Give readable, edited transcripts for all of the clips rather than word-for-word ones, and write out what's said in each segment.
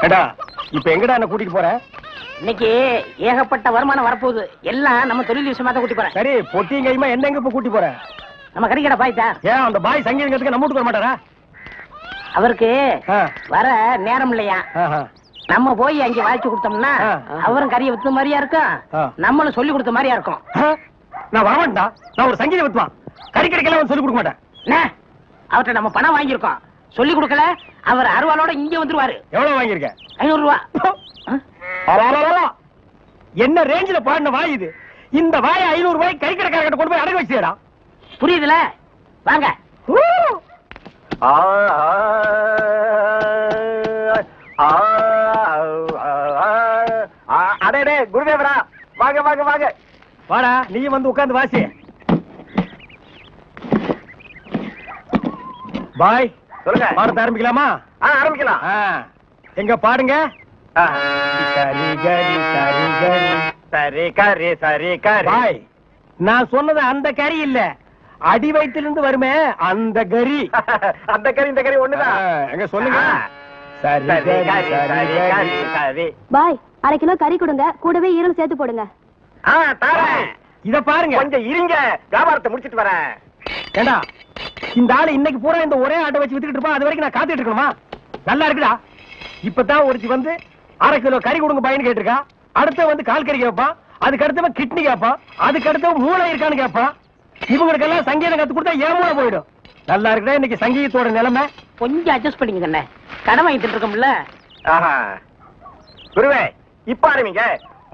ஏடா இப்ப எங்கடா என்ன கூட்டிட்டு போற? இன்னைக்கு ஏகப்பட்ட வருமானம் வரப்போகுது. எல்லாம் நம்ம தொழில் விஷயமா தான் கூட்டி போறேன். சரி, பொட்டியும் கையுமா என்ன எங்க இப்ப கூட்டி போற? நம்ம கறிக்கடை பாய் சார். ஏன் அந்த பாய் சங்கீதத்துக்கு நம்ம வீட்டுக்கு வர மாட்டாரா? அவருக்கு வர நேரம் இல்லையா? நம்ம போய் அங்க வாய்ச்சி கொடுத்தோம்னா அவரும் கறியை வித்த மாதிரியா இருக்கும், நம்மளும் சொல்லி கொடுத்த மாதிரியா இருக்கும். நான் வரமாட்டா, நான் ஒரு சங்கீத வித்துவான். கறிக்கடைக்கெல்லாம் சொல்லி கொடுக்க மாட்டேன். அவர்கிட்ட நம்ம பணம் வாங்கியிருக்கோம், சொல்லி கொடுக்கல. அவர் அருவாளோட இங்க வந்துருவாரு. எவ்வளவு வாங்கியிருக்க? 500 ரூபா. என்ன ரேஞ்சில பாடின வாய் இது? இந்த வாயை 500 ரூபாய் கறிக்கடைக்காரர்கிட்ட கொண்டு போய் அடகு வச்சுடா. புரியுதுல? வாங்க. அடே குருதேவரா, வாங்க வாங்க வாங்க. வாடா, நீயும் வந்து உட்கார்ந்து வாசி. பாய் சொல்லுங்க, பாடத்தை ஆரம்பிக்கலாமா? ஆரம்பிக்கலாம். எங்க பாடுங்க. சரி கரி சரி கரி சரி கரி சரி கரி. பாய், நான் சொன்னது அந்த கறி இல்ல, அடி வயிற்றிலிருந்து வருமே அந்த கறி. அந்த கறி இந்த கறி ஒண்ணுதான். எங்க சொல்லுங்க. சரி கரி சரி கரி சரி. பாய், 1/2 கிலோ கறி கொடுங்க, கூடவே ஈரல் சேர்த்து போடுங்க. இத பாருங்க, கொஞ்சம் இருங்க, வியாபாரத்தை முடிச்சிட்டு வரேன். ஏண்டா, இந்த ஆளு இன்னைக்கு பூரா இந்த ஒரே ஆட்டை வச்சு வித்துக்கிட்டு இருப்பான், அது வரைக்கும் நான் காத்துட்டு இருக்கணுமா? நல்லா இருக்குடா. இப்பதான் ஒருத்தி வந்து 1/2 கிலோ கறி கொடுங்க பையன் கேட்டிருக்கா. அடுத்த வந்து கால் கறி கேட்பான், அதுக்கு அடுத்தவன் கிட்னி கேட்பான், அதுக்கு அடுத்தவன் மூளை இருக்கான்னு கேட்பான். இவங்களுக்கெல்லாம் சங்கீதம் கத்து கொடுத்தா ஏன் மூளை போயிடும். நல்லா இருக்குடா இன்னைக்கு சங்கீதத்தோட நிலைமை. கொஞ்சம் அட்ஜஸ்ட் பண்ணிக்கங்க, கடன் வாங்கிட்டு இருக்கோம்ல. குருவே, இப்ப ஆரம்பிங்க.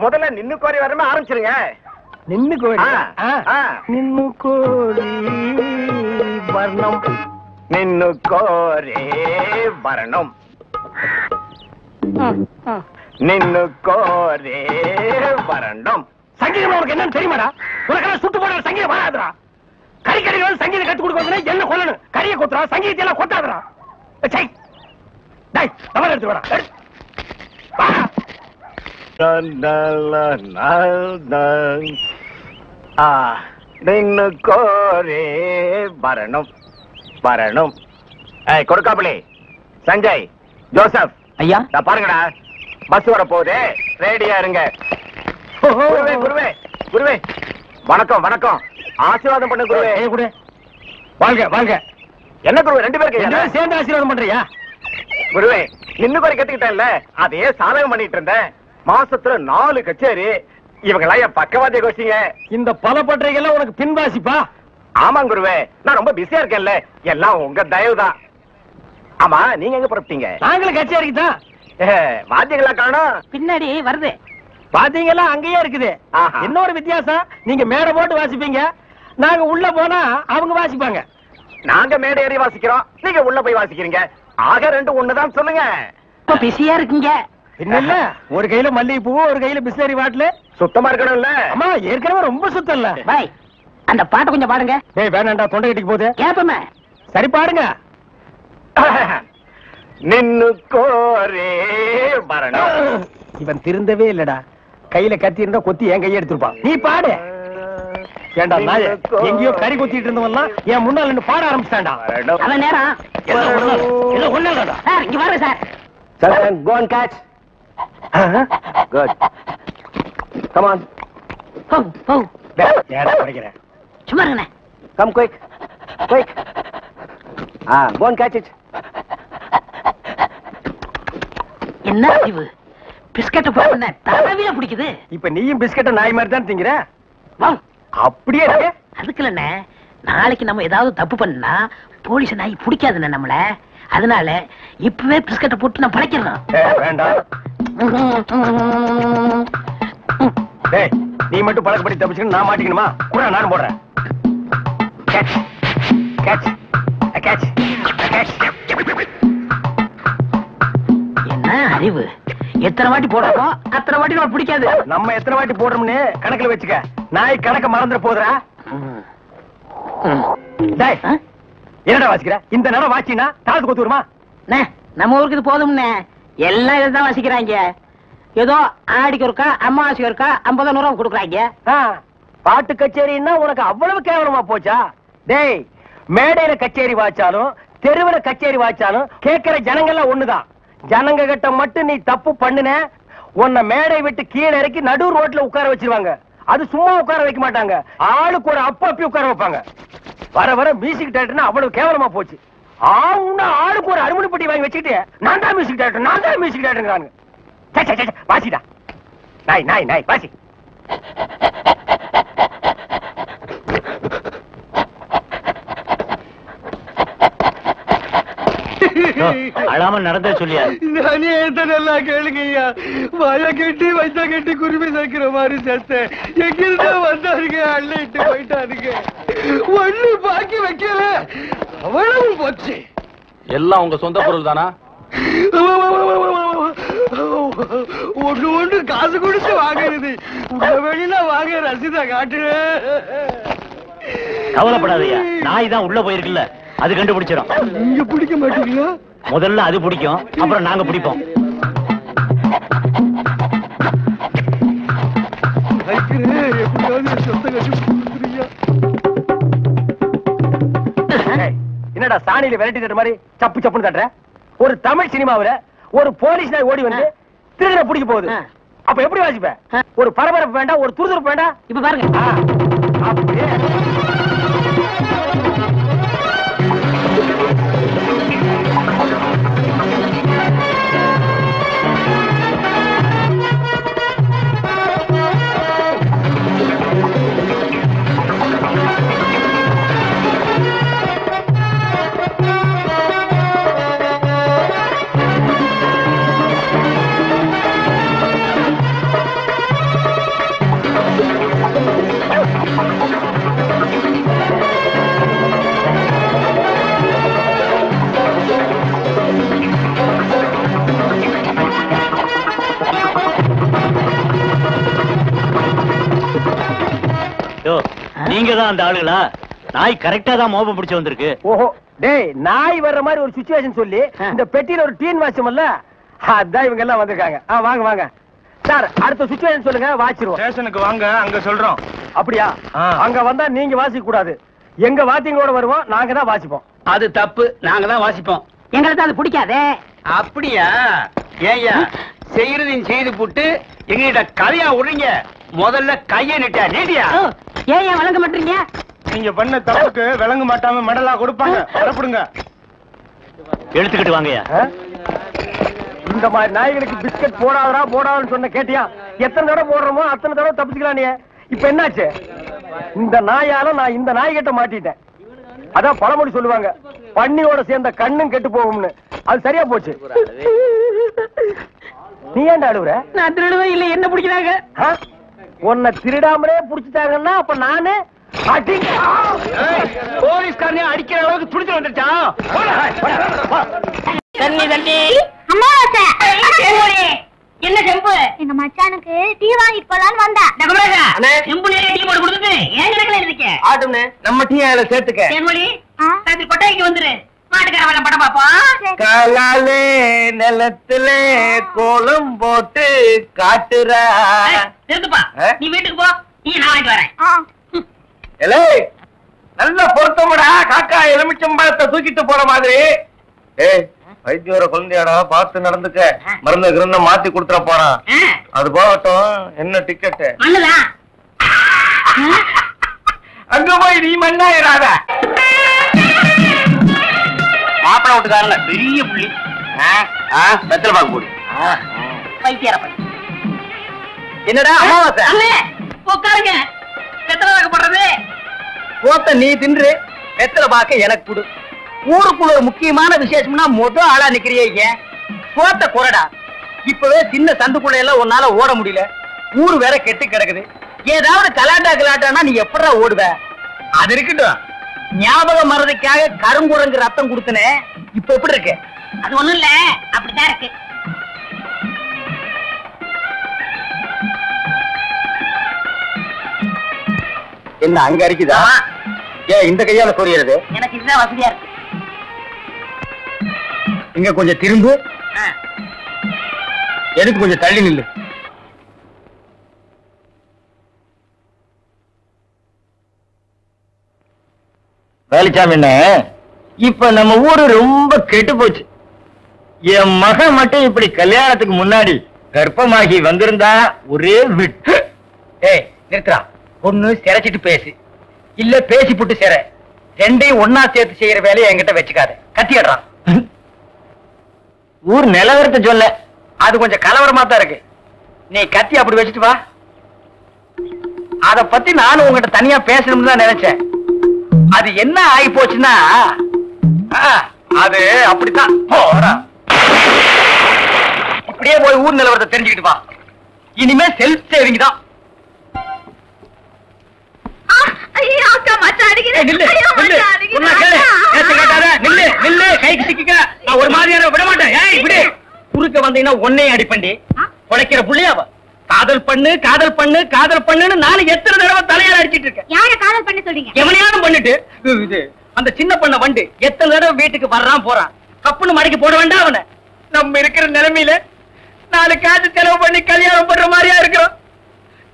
முதல்ல நின்னு கோரி வரமே ஆரம்பிச்சிருங்க. நின்னு கோரி நின்னு கோரி வர்ணம், நின்னு கோரி வர்ணம், நின்னு கோரி வர்ணம். சங்கீதம் உனக்கு என்னன்னு தெரியுமாடா? உனக்கெல்லாம் சுட்டு போட சங்கீதம் வராதுடா. கறிக்கடைகள் சங்கீதம் கத்து கொடுக்கறது என்ன கொள்ளணும்? கறியை கொத்துறா, சங்கீதத்தை எல்லாம் கொத்தாதுடா. எடுத்து வரா. நின்னு கோரே வரணும் வரணும். கொடுக்காப்புளி, சஞ்சய், ஜோசப் ஐயா, நான் பாருங்கடா, பஸ் வர போகுது, ரெடியா இருங்க. குருவே குருவே குருவே, வணக்கம் வணக்கம், ஆசீர்வாதம் பண்ண குருவே. குரு வாழ்க வாழ்க. என்ன குருவே, 2 பேருக்கு சேர்ந்து ஆசீர்வாதம் பண்றியா? குருவே, நின்னு கோரி கத்துக்கிட்டேன்ல, அதையே சாதகம் பண்ணிட்டு இருந்தேன். மாசத்துல 4 கச்சேரி. இவங்களா என் பக்கவாதிய கோஷிங்க. இந்த பல பற்றைகள்லாம் உனக்கு பின்வாசிப்பா? ஆமாங்க குருவே, நான் ரொம்ப பிஸியா இருக்கேன்ல, எல்லாம் உங்க தயவுதான். ஆமா, நீங்க எங்க புறப்பட்டீங்க? நாங்களும் கச்சேரிக்கு தான். வாத்தியங்களா காணோம்? பின்னாடி வருது. வாத்தியங்கள்லாம் அங்கேயே இருக்குது. இன்னொரு வித்தியாசம், நீங்க மேடை போட்டு வாசிப்பீங்க, நாங்க உள்ள போனா அவங்க வாசிப்பாங்க. நாங்க மேடை ஏறி வாசிக்கிறோம், நீங்க உள்ள போய் வாசிக்கிறீங்க. ஆக 2 ஒண்ணுதான் சொல்லுங்க. இப்ப பிஸியா இருக்கீங்க. இல்ல, ஒரு கையில மல்லிகை பூ, ஒரு கையில பிஸ்லரி பாட்டில். சுத்தமா இருக்கணும் இல்ல? அம்மா ஏற்கனவே ரொம்ப சுத்தம் இல்ல. பாய், அந்த பாட்டை கொஞ்சம் பாடுங்க. டேய் வேணாண்டா, தொண்டை கட்டிக்கு போகுது. கேப்பமே. சரி பாடுங்க. நின்னு கோரே வரணும். இவன் திருந்தவே இல்லடா, கையில கத்தி இருந்தா கொத்தி என் கையை எடுத்துருப்பான். நீ பாடு. ஏண்டா நாய, எங்கேயோ கறி கொத்திட்டு இருந்தவன்லாம் என் முன்னால நின்னு பாட ஆரம்பிச்சான்டா. அவன் நேரம் ஒண்ணு சார், இங்க வாங்க sir. Go and catch. Good. Come on. சும்மா இருங்க. Come quick. Quick. Go and catch it. என்ன அறிவு, பிஸ்கட் போன தடவில பிடிக்குது. இப்ப நீயும் பிஸ்கட்ட நாய் மாதிரி தான் திங்கிற. அப்படியே இருக்கு. அதுக்குள்ள நாளைக்கு நம்ம ஏதாவது தப்பு பண்ணா போலீஸ் நாய் பிடிக்காதுண்ணே நம்மள. அதனால இப்பவே பிஸ்கட்டை போட்டு நான் படைக்கிறேன். வேண்டாம், நீ மட்டும் பழக்கப்படி தப்பிச்சுன்னு நான் மாட்டிக்கணுமா? கூட நானும் போடுறேன். Catch catch catch catch. என்ன அறிவு, எத்தனை வாட்டி போடுறோமோ அத்தனை வாட்டி நம்ம பிடிக்காது. நம்ம எத்தனை வாட்டி போடுறோம்னு கணக்குல வச்சுக்க. நாய் கணக்க மறந்துட போதுரா. என்னடா வாசிக்கிற? இந்த நேரம் வாசினா தாளத்து கொத்து வருமா? நம்ம ஊருக்கு இது போதும்னே, எல்லாம் இதான் வாசிக்கிறாங்க. ஏதோ ஆடிக்கு ஒருக்கா அம்மாவாசைக்கு ஒருக்கா 50 ரூபா கொடுக்குறாங்க. பாட்டு கச்சேரின்னா உனக்கு அவ்வளவு கேவலமா போச்சா? டேய், மேடையில கச்சேரி வாச்சாலும் தெருவுல கச்சேரி வாச்சாலும் கேட்கிற ஜனங்கள்லாம் ஒண்ணுதான். ஜனங்க கிட்ட மட்டும் நீ தப்பு பண்ணுன, உன்னை மேடை விட்டு கீழே இறக்கி நடு ரோட்ல உட்கார வச்சிருவாங்க. அது சும்மா உட்கார வைக்க மாட்டாங்க, ஆளுக்கு ஒரு அப்பி உட்கார வைப்பாங்க. வர வர மியூசிக் டைரக்டர்னா அவ்வளவு கேவலமா போச்சு. ஆளுக்கு ஒரு அருமணி பெட்டி வாங்கி வச்சுக்கிட்டு நான் தான் மியூசிக் டைரக்டர். வாசிடா நாய் நாய் நாய் வாசி. அழாம நடந்தே சொல்லியா? நானே நல்லா கேளுங்கய்யா. வாய கட்டி வைத்த கட்டி குருவி சேர்க்கிற மாதிரி சேர்த்தேன். எங்கிருந்தா வந்தாருங்க, அள்ளிட்டு போயிட்டாருங்க. ஒண்ணு பாக்கி வைக்கல, அவ்வளவு போச்சு. எல்லாம் உங்க சொந்த பொருள் தானா? ஒண்ணு காசு கொடுத்து வாங்குறது, உங்க வெளியில வாங்க ரசீதா காட்டு. கவலைப்படாதயா, நாய் தான் உள்ள போயிருக்குல்ல, அது கண்டுபிடிச்சிடும். நீங்க பிடிக்க மாட்டீங்களா? முதல்ல அது பிடிக்கும், அப்புறம் நாங்க பிடிப்போம். என்னடா சாணியில விரட்டி தட்டுற மாதிரி சப்பு சப்புன்னு தட்டுற? ஒரு தமிழ் சினிமாவுல ஒரு போலீஸ் நாய் ஓடி வந்து திருடனை பிடிக்க போகுது, அப்ப எப்படி வாசிப்ப? ஒரு பரபரப்பு வேண்டாம், ஒரு துருதுருப்பு வேண்டாம். இப்ப பாருங்க. அப்படியே நீங்க தான் அந்த ஆளுங்களா? நாய் கரெக்டா தான் மோப்பம் பிடிச்சு வந்திருக்கு. ஓஹோ, டேய் நாய் வர்ற மாதிரி ஒரு சிச்சுவேஷன் சொல்லி இந்த பெட்டியில ஒரு டீன் வாட்சமல்ல, அதான் இவங்க எல்லாம் வந்திருக்காங்க. வாங்க வாங்க சார், அடுத்த சிச்சுவேஷன் சொல்லுங்க, வாச்சிருவோம். ஸ்டேஷனுக்கு வாங்க, அங்க சொல்றோம். அப்படியா? அங்க வந்தா நீங்க வாசிக்க கூடாது, எங்க வாத்தியங்களோட வருவோம், நாங்க தான் வாசிப்போம். அது தப்பு, நாங்க தான் வாசிப்போம். எங்களுக்கு அது பிடிக்காதே. அப்படியா? ஏய்யா, செய்யறதையும் செய்து போட்டு எங்கிட்ட கதையா விடுறீங்க. முதல்ல கைய நீட்டியா? ஏன் வழங்க மாட்டீங்க? நீங்க பண்ண தப்புக்கு விளங்க மாட்டாம மெடலா கொடுப்பாங்க, வரப்படுங்க. எடுத்துக்கிட்டு வாங்கயா. இந்த மாதிரி நாய்களுக்கு பிஸ்கட் போடாதுன்னு சொன்ன கேட்டியா? எத்தனை தடவை போடுறோமோ அத்தனை தடவை தப்பிச்சுக்கலாம். நீ இப்ப என்னாச்சு? இந்த நாயால நான் இந்த நாய்கிட்ட மாட்டிட்டேன். அதான் பழமொழி சொல்லுவாங்க, பன்னியோட சேர்ந்த கண்ணும் கெட்டு போகும்னு. அது சரியா போச்சு. நீ ஏன்டா அழுவுற? நான் திருடுவே இல்ல, என்ன பிடிக்கிறாங்க? உன்னை திருடாமலே புடிச்சிட்டாங்கன்னா அப்ப நானு போலீஸ்காரனே அடிக்கிற அளவுக்கு துடிச்சு வந்துருச்சா? தண்ணி தண்ணி. என்ன செம்பு? எங்க மச்சானுக்கு டீ வாங்கிட்டு போலான்னு வந்தா. செம்பு நிறைய டீ போட்டு கொடுத்துட்டு ஏன் கணக்குல இருக்க? ஆட்டும்னே, நம்ம டீ அதுல சேர்த்துக்க. தேன்மொழி, ராத்திரி கொட்டைக்கு வந்துரு. மாட்டுக்கார வேலை படம் பாப்போம். காலாலே நிலத்துல கோலம் போட்டு காட்டுறா. நிறுத்துப்பா, நீ வீட்டுக்கு போ, நீ நான் வாங்கிட்டு வரேன். நல்ல பொருத்தமடா, காக்கா எலுமிச்சம்பழத்தை தூக்கிட்டு போற மாதிரி. ஏய், வைத்தியோட குழந்தையாடா, பார்த்து நடந்துக்க. மருந்து கிருந்த மாத்தி கொடுத்துட போறான். அது போகட்டும், என்ன டிக்கெட்? மண்ணுதான். அங்க போய் நீ மண்ணாயிராத. மாப்பிள விட்டுக்காரல பெரிய புள்ளி. வெத்தலை பாக்கு போடு. வைத்தியரப்பன். என்னடா அமாவாசை? உட்காருங்க. வெத்தலை பாக்கு போடுறது. போத்த நீ தின்று, வெத்தலை பாக்க எனக்கு கொடு. ஊருக்குள்ள ஒரு முக்கியமான விசேஷம்னா முதல் ஆளா நிக்கிறீங்க. போத்த குறடா. இப்பவே சின்ன சந்துக்குள்ள எல்லாம் உன்னால ஓட முடியல. ஊரு வேற கெட்டு கிடக்குது. ஏதாவது கலாட்டானா நீ எப்படா ஓடுவ? அது இருக்கட்டும், ஞாபகம் மறதிக்காக கருங்குரங்கு ரத்தம் கொடுத்தனே, இப்ப எப்படி இருக்கு? அது ஒண்ணும் இல்ல, அப்படித்தான் இருக்கு. என்ன அங்க அரிக்குதா? ஏன் இந்த கையால சொரியறது? எனக்கு இதுதான் வசதியா இருக்கு. இங்க கொஞ்சம் திரும்பு. எதுக்கு கொஞ்சம் தள்ளி நில்லு. வேலிச்சாமி, இப்ப நம்ம ஊரு ரொம்ப கெட்டு போச்சு. என் மகன் மட்டும் இப்படி கல்யாணத்துக்கு முன்னாடி கர்ப்பமாகி வந்திருந்தா ஒரே விட்டு. ஏய் நிறுத்துறா. ஒண்ணு சிரைச்சிட்டு பேசு, இல்ல பேசி புட்டு சிற. ரெண்டையும் ஒன்னா சேர்த்து செய்யற வேலையை என்கிட்ட வச்சுக்காத. கத்திடுறான். ஊர் நிலவரத்தை சொல்ல. அது கொஞ்சம் கலவரமா தான் இருக்கு. நீ கத்தி அப்படி வச்சுட்டு வா. அத பத்தி நானும் உங்ககிட்ட தனியா பேசணும்னு தான் நினைச்சேன். அது என்ன ஆகி போச்சுன்னா, அது அப்படித்தான். இப்படியே போய் ஊர் நிலவரத்தை தெரிஞ்சுக்கிட்டு வா. இனிமே செல்ஃப் சேவிங் தான். ஒரு மாதிரியான விட மாட்டேன். குறுக்க வந்தீங்கன்னா ஒன்னே அடிப்பண்டி உடைக்கிற புள்ளியாவ. காதல் பண்ணு காதல் பண்ணு காதல் பண்ணுன்னு நானும் எத்தனை தடவை தலையால அடிச்சிட்டு இருக்கேன். யார காதல் பண்ண சொல்றீங்க? எவனையாலும் பண்ணிட்டு இது அந்த சின்ன பண்ண வண்டு எத்தனை தடவை வீட்டுக்கு வர்றான் போறான். கப்புன்னு மடக்கி போட வேண்டாம் அவனை. நம்ம இருக்கிற நிலைமையில 4 காசு செலவு பண்ணி கல்யாணம் பண்ற மாதிரியா இருக்கிறோம்.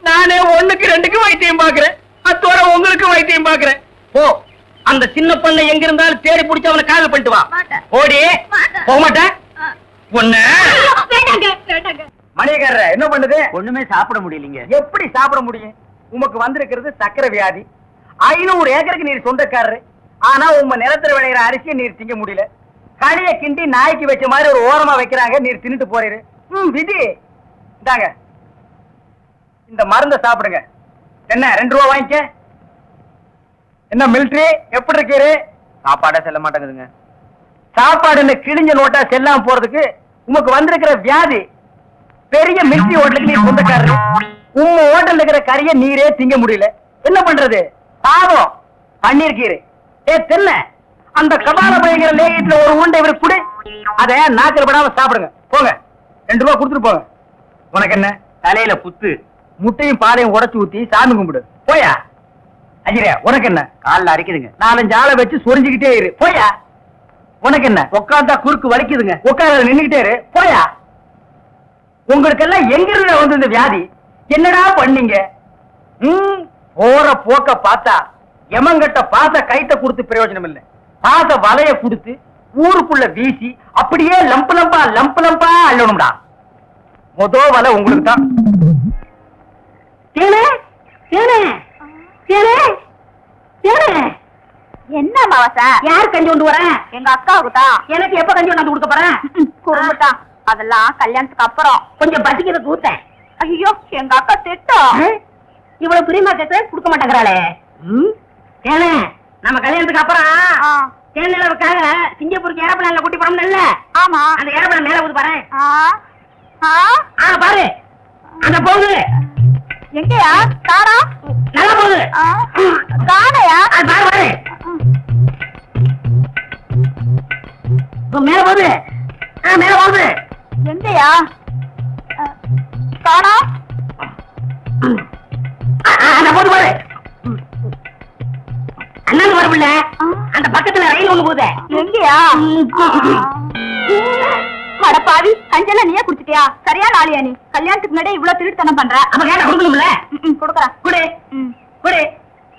நானே 1க்கு 2க்கு வைத்தியம் பாக்குறேன். அத்தோட உங்களுக்கு வைத்தியம் பாக்குறேன். ஓ, அந்த சின்ன பண்ண எங்க இருந்தாலும் தேடி பிடிச்சு அவனை காதல் பண்ணிட்டு வா. ஓடி போக மாட்டேன். ஒண்ணு மணியக்காரர என்ன பண்ணுது? ஒண்ணுமே சாப்பிட முடியலீங்க. எப்படி சாப்பிட முடியும்? உமக்கு வந்திருக்கிறது சக்கரை வியாதி. 500 ஏக்கருக்கு நீர் சொந்தக்காரரு. ஆனா உங்க நிலத்துல விளையிற அரிசியை நீர் திங்க முடியல. களிய கிண்டி நாய்க்கு வச்ச மாதிரி ஒரு ஓரமா வைக்கிறாங்க. நீர் தின்னுட்டு போறீரு. விதி இந்தாங்க, இந்த மருந்த சாப்பிடுங்க. என்ன 2 ரூபா வாங்கிக்க. என்ன மிலிட்டரி எப்படி இருக்கீரு? சாப்பாடே செல்ல மாட்டேங்குதுங்க. சாப்பாடு கிழிஞ்ச நோட்டா செல்லாம போறதுக்கு உமக்கு வந்திருக்கிற வியாதி. பெரிய மிலிட்டரி ஹோட்டலுக்கு நீர் சொந்தக்காரரு. உங்க ஹோட்டல்ல இருக்கிற கறியை நீரே திங்க முடியல. என்ன பண்றது? பாவம் பன்னீர் கீரை. தென்ன அந்த கபால பயங்கர லேகியத்துல ஒரு உண்டை இவரு குடு. அத நாக்கில் படாம சாப்பிடுங்க. போங்க, 2 ரூபா கொடுத்துட்டு போங்க. உனக்கு என்ன தலையில புத்து? முட்டையும் பாலையும் உடைச்சு ஊத்தி சாமி கும்பிடு. போயா. அஜிரே உனக்கு என்ன? காலில் அரிக்குதுங்க. 4-5 ஆளை வச்சு சொரிஞ்சுக்கிட்டே இரு. போயா. உனக்கு என்ன? உட்காந்தா குறுக்கு வலிக்குதுங்க. உட்கார நின்னுகிட்டே இரு. போயா. உங்களுக்கு எல்லாம் எங்க இருந்து வந்து இந்த வியாதி? என்னடா பண்ணீங்க? போற போக்க பார்த்தா எமங்கட்ட பாச கைத்த கொடுத்து பிரயோஜனம் இல்லை. பாச வலைய கொடுத்து ஊருக்குள்ள வீசி அப்படியே லம்பு லம்பா அள்ளணும்டா. மொத வலை உங்களுக்கு தான். என்ன மாவாசா? யார் கஞ்சி கொண்டு வரேன்? எங்க அக்காவுக்கு தான். எனக்கு எப்ப கஞ்சி கொண்டாந்து கொடுக்க போறேன்? குறும்புதான். அதெல்லாம் கல்யாணத்துக்கு அப்புறம். கொஞ்சம் பசிக்கிறது ஊத்தேன். ஐயோ, எங்க அக்கா திட்டம். இவ்வளவு பிரியமா கேட்க கொடுக்க மாட்டேங்கிறாளே. ஏனே நம்ம கல்யாணத்துக்கு அப்புறம் தேனிலவுக்காக சிங்கப்பூருக்கு ஏரோப்ளேன்ல கூட்டி போறோம். இல்ல ஆமா, அந்த ஏரோப்ளேன் மேல ஊது பாரு. பாரு அந்த போகுது. எங்கயா? காணா. நல்லா போகுது. காணையா? பாரு பாரு மேல போகுது. மேல போகுது. எங்கயா? காணா. அந்த போது பாரு. அண்ணன் வரவில்ல. அந்த பக்கத்துல ரயில் ஒண்ணு போகுது. எங்கயா? அடப்பாவி, கஞ்செல்லாம் நீயே குடிச்சிட்டியா? சரியான ஆளியா நீ? கல்யாணத்துக்கு முன்னாடி இவ்வளவு திருட்டுத்தனம் பண்ற. அப்ப கேட்ட கொடுக்கணும்ல. கொடுக்கறேன். குடு குடு.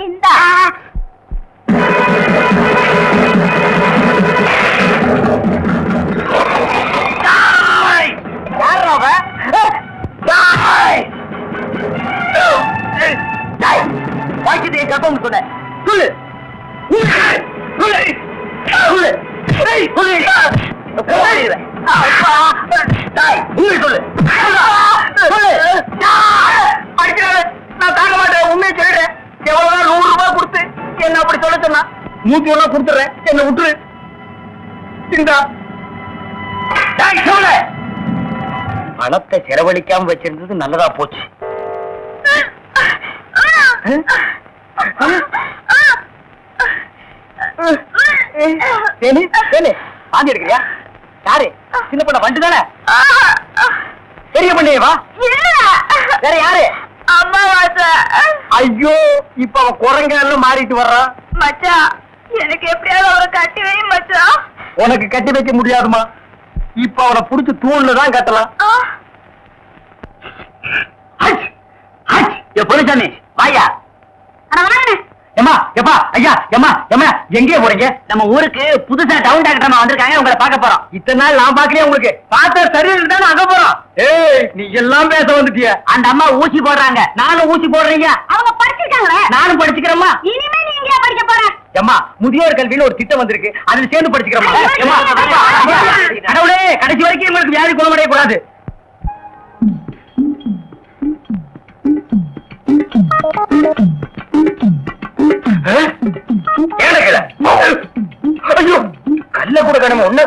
இந்தா. கப்பம் சொன்ன சொல்லு. நான் தாங்க மாட்டேன். உண்மையை சொல்லிடுறேன். எவ்வளவுதான் 100 ரூபாய் கொடுத்து என்ன அப்படி சொல்ல சொன்னா 100 ரூபாய் கொடுத்துறேன். என்ன விட்டுரு. இந்தா சொல்ல. பணத்தை செலவழிக்காம வச்சிருந்தது நல்லதா போச்சு. வாந்தி எடுக்கிறியா? யாரு? சின்ன பண்ண வண்டு தானே? பெரிய பண்ணையவா? வேற யாரு? அம்மாவாசை. ஐயோ, இப்ப அவன் குரங்கால மாறிட்டு வர்றான். மச்சான், எனக்கு எப்படியாவது அவரை கட்டி வை மச்சான். உனக்கு கட்டி வைக்க முடியாதுமா. இப்ப அவனை புடிச்சு தூண்ல தான் கட்டலாம். பொருச்சாமி வாயா. ஏமா எப்பா ஐயா ஏமா ஏமா எங்கே போறீங்க? நம்ம ஊருக்கு புதுசா டவுன் டாக்டர் வந்திருக்காங்க, உங்களை பார்க்க போறோம். இத்தனை நாள் நான் பாக்கலையே உங்களுக்கு. பார்த்தா சரி தான் அங்க போறோம். ஏய் நீ எல்லாம் பேச வந்துட்டிய. அந்த அம்மா ஊசி போடுறாங்க, நானும் ஊசி போடுறீங்க. அவங்க படிச்சிருக்காங்களே, நானும் படிச்சுக்கிறேம்மா. இனிமே நீ எங்கயா படிக்க போற? ஏமா முதியோர் கல்வின்னு ஒரு திட்டம் வந்திருக்கு, அதுல சேர்ந்து படிச்சுக்கிறோமா? கடவுளே கடைசி வரைக்கும் உங்களுக்கு வியாதி குணமடைய கூடாது. ஐயோ கல்ல கூட கடமை ஒண்ணு.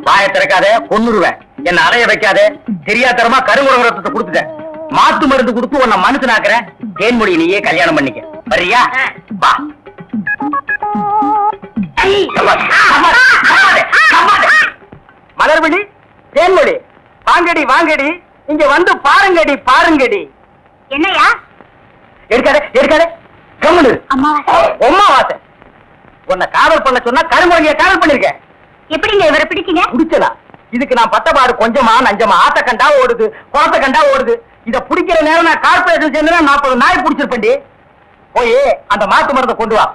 வாயை திறக்காத, கொன்னுருவேன். என்ன அறைய வைக்காத. தெரியாதரமா கருங்குரத்தை கொடுத்துட்டேன். மாத்து மருந்து கொடுத்து உன்னை மனுஷனாக்குறேன். தேன்மொழி நீயே கல்யாணம் பண்ணிக்க. வரியா? வா. மலர்விழி, தேன்மொழி, வாங்கடி வாங்கடி, இங்க வந்து பாருங்கடி பாருங்கடி. என்னையா? எடுக்காத எடுக்காத, கம்முனு. அம்மாவாசை. உன்னை காவல் பண்ண சொன்னா கருங்குரங்கிய காவல் பண்ணிருக்கேன். எப்படிங்க இவரை பிடிச்சீங்க? குடிச்சதா? இதுக்கு நான் பட்டபாடு கொஞ்சமா நஞ்சமா. ஆத்த கண்டா ஓடுது, குளத்தை கண்டா ஓடுது. இத பிடிக்கிற நேரம் நான் கார்பரேஷன் சேர்ந்து 40 நாய் பிடிச்சிருப்பேன்டி. போய் அந்த மாத்து மருந்தை கொண்டு வா.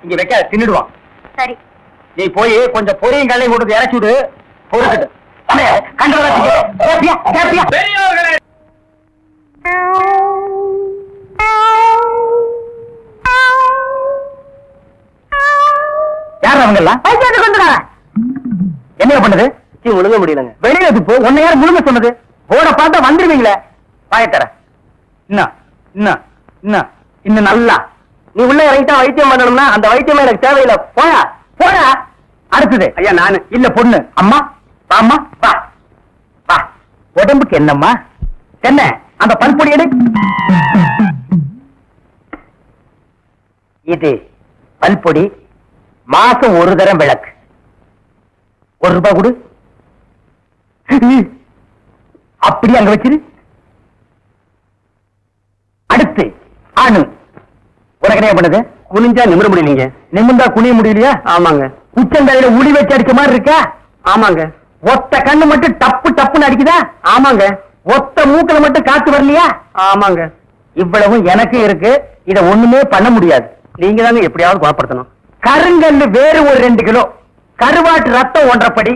இங்க வைக்காத, தின்னுடுவான். சரி. நீ போய் கொஞ்சம் பொரியும் கல்லையும் கொடுத்து இறச்சி விடு. பொறுத்துட்டு யார் அவங்க எல்லாம்? என்ன பண்ணுது? ஒழுங்க முடியலங்க. வெளியில போ. உன்னை யார் முழுங்க சொன்னது? போட பார்த்தா வந்துருவீங்களே. பாயத்தர இன்னும் நல்லா நீ உள்ள இறங்கிட்டா வைத்தியம் பண்ணணும்னா அந்த வைத்தியமே எனக்கு தேவையில்லை. போயா போயா. அடுத்தது ஐயா நானு இல்ல பொண்ணு. அம்மா வாம்மா வா வா. உடம்புக்கு என்னம்மா? என்ன அந்த பல்பொடி எடு. இது பல்பொடி. மாசம் ஒரு தரம் விளக்கு. ₹1 கொடு. அப்படி அங்க வச்சிரு. அடுத்து அணு. உனக்கு என்ன பண்ணுது? குனிஞ்சா நிமிர முடியலீங்க. நிமிர்ந்தா குனிய முடியலையா? ஆமாங்க. உச்சந்தலையில உளி வச்சு அடிக்க மாதிரி இருக்கா? ஆமாங்க. ஒத்த கண்ணு மட்டும் டப்பு டப்புன்னு அடிக்குதா? ஆமாங்க. ஒத்த மூக்கல மட்டும் காத்து வரலையா? ஆமாங்க. இவ்வளவும் எனக்கு இருக்கு. இத ஒண்ணுமே பண்ண முடியாது. நீங்க தாங்க எப்படியாவது குணப்படுத்தணும். கருங்கல்லு வேறு ஒரு 2 கிலோ, கருவாட்டு ரத்தம் 1.5 படி,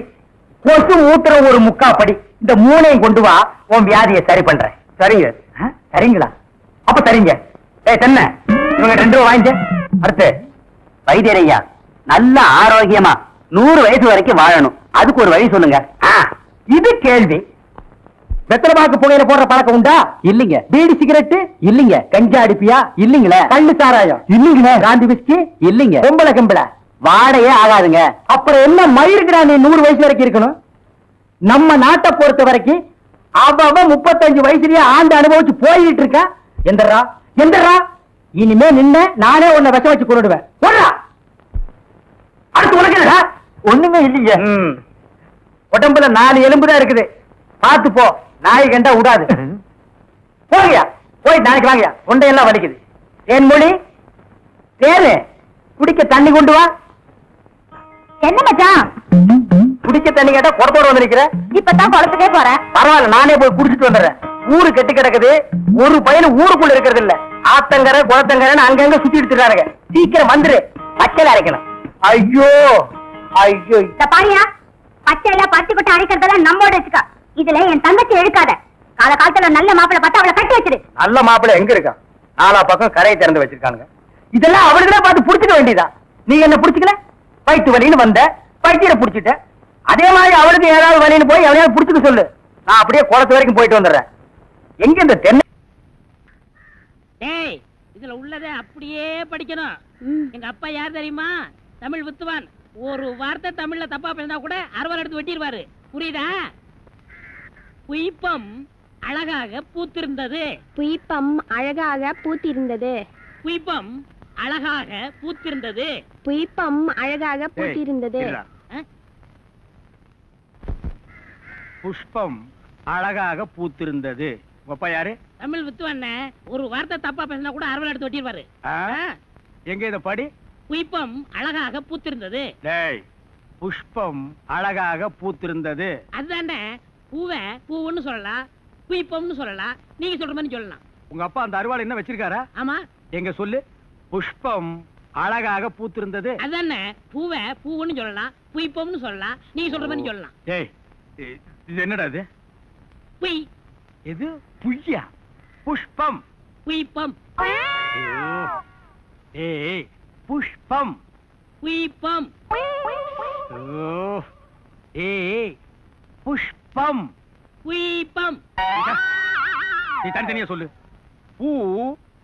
கொசு மூத்திரம் ஒரு 3/4 படி. இந்த 3ஐயும் கொண்டு வா, உன் வியாதியை சரி பண்றேன். சரிங்க. சரிங்களா? அப்ப சரிங்க. தென்ன இவங்க 2 வாங்கிக்க. அடுத்து வைத்தியரையா, நல்ல ஆரோக்கியமா 100 வயசு வரைக்கும் வாழணும். அதுக்கு ஒரு வழி சொல்லுங்க. இது கேள்வி. வெத்தலமாக்கு புகையில போடுற பழக்கம் உண்டா? இல்லீங்க. பீடி சிகரெட் இல்லீங்க. கஞ்சா அடிப்பியா? இல்லீங்களே. கள்ளு சாராயம் இல்லீங்களே. காந்தி விஸ்கி இல்லீங்க. பொம்பளை கம்பளை வாடையே ஆகாதுங்க. அப்புறம் என்ன மயிருக்குடா நீ 100 வயசு வரைக்கும் இருக்கணும்? நம்ம நாட்டை பொறுத்த வரைக்கும் அவ 35 வயசுலயே ஆண்டு அனுபவிச்சு போயிட்டு இருக்கா. எந்தரா எந்தரா, இனிமே நின்ன நானே உன்னை விஷம் வச்சு கொண்டுடுவேன். அடுத்து உனக்கு என்னடா? ஒண்ணுமே இல்லைங்க. உடம்புல 4 எலும்புதான் இருக்குது. பார்த்து போ, நாய் கண்டா விடாது. போங்கயா, போய் நாளைக்கு வாங்கயா. உண்டையெல்லாம் வலிக்குது. தேன்மொழி, தேனு, குடிக்க தண்ணி கொண்டு வா. என்ன மச்சான்? குடிக்க தண்ணி கேட்டா குடத்தோட வந்து நிக்கிற. இப்பதான் குளத்துக்கே போறேன். பரவாயில்ல, நானே போய் குடிச்சிட்டு வந்துடுறேன். ஊரு கெட்டு கிடக்குது. ஒரு பையன் ஊருக்குள்ள இருக்கிறது இல்ல. ஆத்தங்கரை குளத்தங்கரைன்னு அங்கங்க சுத்தி எடுத்துறாங்க. சீக்கிரம் வந்துரு, பச்சையில அரைக்கணும். ஐயோ ஐயோ. பாரியா, பச்சையில பச்சை கொட்டை அரைக்கிறதெல்லாம் நம்மோட வச்சுக்கா. இதுல என் தங்கச்சி எடுக்காத. கால காலத்துல நல்ல மாப்பிளை பார்த்து அவளை கட்டி வச்சிரு. நல்ல மாப்பிளை எங்க இருக்கா? 4 பக்கம் கரையை திறந்து வச்சிருக்கானுங்க. இதெல்லாம் அவளுக்குதான் பார்த்து புடிச்சுக்க வேண்டியதா? நீ என்ன புடிச்சுக்கல? வயிற்று வலின்னு வந்த, வயிற்ற புடிச்சிட்ட. அதே மாதிரி அவளுக்கு ஏதாவது வலின்னு போய் அவளையாவது புடிச்சுக்க சொல்லு. நான் அப்படியே குளத்து வரைக்கும் போயிட்டு வந்துடுறேன். எங்க இந்த தென்னை? டேய், இதுல உள்ளதை அப்படியே படிக்கணும். எங்க அப்பா யார் தெரியுமா? தமிழ் வித்துவான். ஒரு வார்த்தை தமிழ்ல தப்பா பேசினா கூட அறுவாள் எடுத்து வெட்டிடுவாரு. புரியுதா? புய்பம் அழகாக பூத்திருந்தது. புய்பம் அழகாக பூத்திருந்தது. புய்பம் அழகாக பூத்திருந்தது. புய்பம் அழகாக பூத்திருந்தது. புஷ்பம் அழகாக பூத்திருந்தது. அப்பா யாரு? தமிழ் வித்துவண்ண ஒரு வார்த்தை தப்பா பேசினா கூட அரவல் எடுத்து ஒட்டிடுவாரு. எங்க இத படி? புஷ்பம் அழகாக பூத்திருந்தது. டேய், புஷ்பம் அழகாக பூத்திருந்தது. அதுதானே பூவை பூவுன்னு சொல்லலாம், புஷ்பம்னு சொல்லலாம், நீங்க சொல்ற மாதிரி சொல்லலாம். உங்க அப்பா அந்த அருவாள் என்ன வச்சிருக்காரா? ஆமா. எங்க சொல்லு. புஷ்பம் அழகாக பூத்திருந்தது. அதுதானே பூவை பூவுன்னு சொல்லலாம், புஷ்பம்னு சொல்லலாம், நீங்க சொல்ற மாதிரி சொல்லலாம். டேய், இது என்னடா இது? புய். இது புய்யா? புஷ்பம். புஷ்பம். ஏய், புஷ்பம். புஷ்பம். ஏய், புஷ்பம். புஷ்பம். நீ தனித்தனியா சொல்லு. பூ.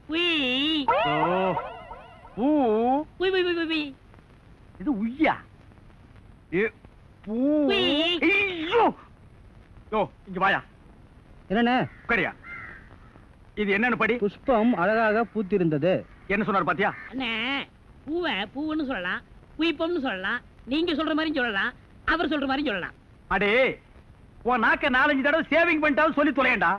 புய். பூ. புய் புய் புய் புய். இது உய்யா? பூ. ஐயோ, இங்க வாயா. என்னண்ணே? உட்காரியா. இது என்னன்னு படி? புஷ்பம் அழகாக பூத்திருந்தது. என்ன சொன்னார் பாத்தியா? அண்ணே, பூவை பூவுன்னு சொல்லலாம், புஷ்பம்னு சொல்லலாம், நீங்க சொல்ற மாதிரி சொல்லலாம், அவர் சொல்ற மாதிரி சொல்லலாம். அடே, உன் நாக்க 4-5 தடவை சேவிங் பண்ணிட்டாலும் சொல்லி தொலையண்டா.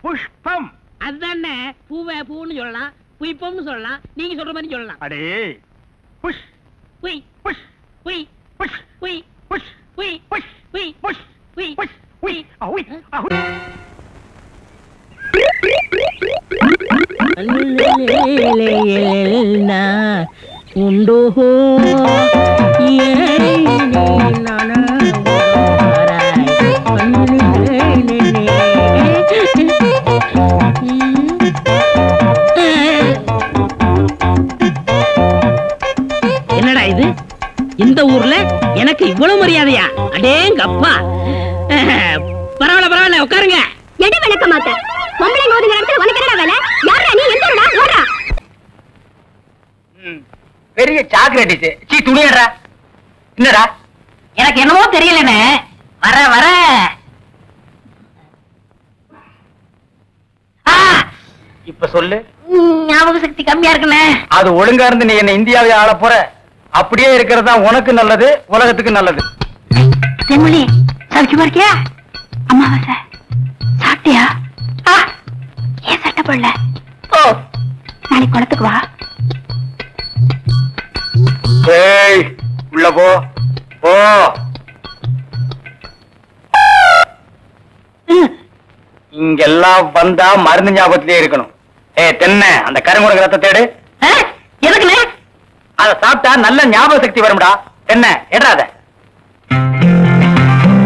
புஷ்பம். அதுதானே பூவை பூன்னு சொல்லலாம், புஷ்பம்னு சொல்லலாம், நீங்க சொல்ற மாதிரி சொல்லலாம். அடே, புஷ் புய் புஷ் புய் புஷ் புய் புஷ் புய் புஷ் புய் புஷ் புய் புஷ் உய் அவுய் அவுய். உண்டோ என்னடா இது? இந்த ஊர்ல எனக்கு இவ்வளவு மரியாதையா? அடேங்க அப்பா. பரவாயில்ல பரவாயில்ல, உட்காருங்க. எடு விளக்க மாட்ட. பொம்பளைங்க ஓடுற இடத்துல உனக்கு என்னடா வேலை? யாரா நீ? எந்தடா ஓடுறா? பெரிய சாக்லேட். சீ, துணியடா. என்னடா? எனக்கு என்னமோ தெரியலனே. வர வர இப்ப சொல்லு. ஞாபக சக்தி கம்மியா இருக்குனே. அது ஒழுங்கா இருந்து நீ என்ன இந்தியாவை ஆள போற. அப்படியே இருக்கிறதா உனக்கு நல்லது, உலகத்துக்கு நல்லது. செம்மொழி, சௌக்கியமா இருக்கியா? அம்மாவாசை சாப்பிட்டியா? ஏன் சட்டை போடல? ஓ, நாளைக்கு குளத்துக்கு வா. ஏய், உள்ள போ. ஓ, இங்கெல்லாம் வந்தா மருந்து ஞாபகத்திலே இருக்கணும். தென்ன அந்த கருங்குரங்கு ரத்த தேடு. எதுக்குண்ணே? அத சாப்பிட்டா நல்ல ஞாபக சக்தி வரும்டா. என்ன எடாத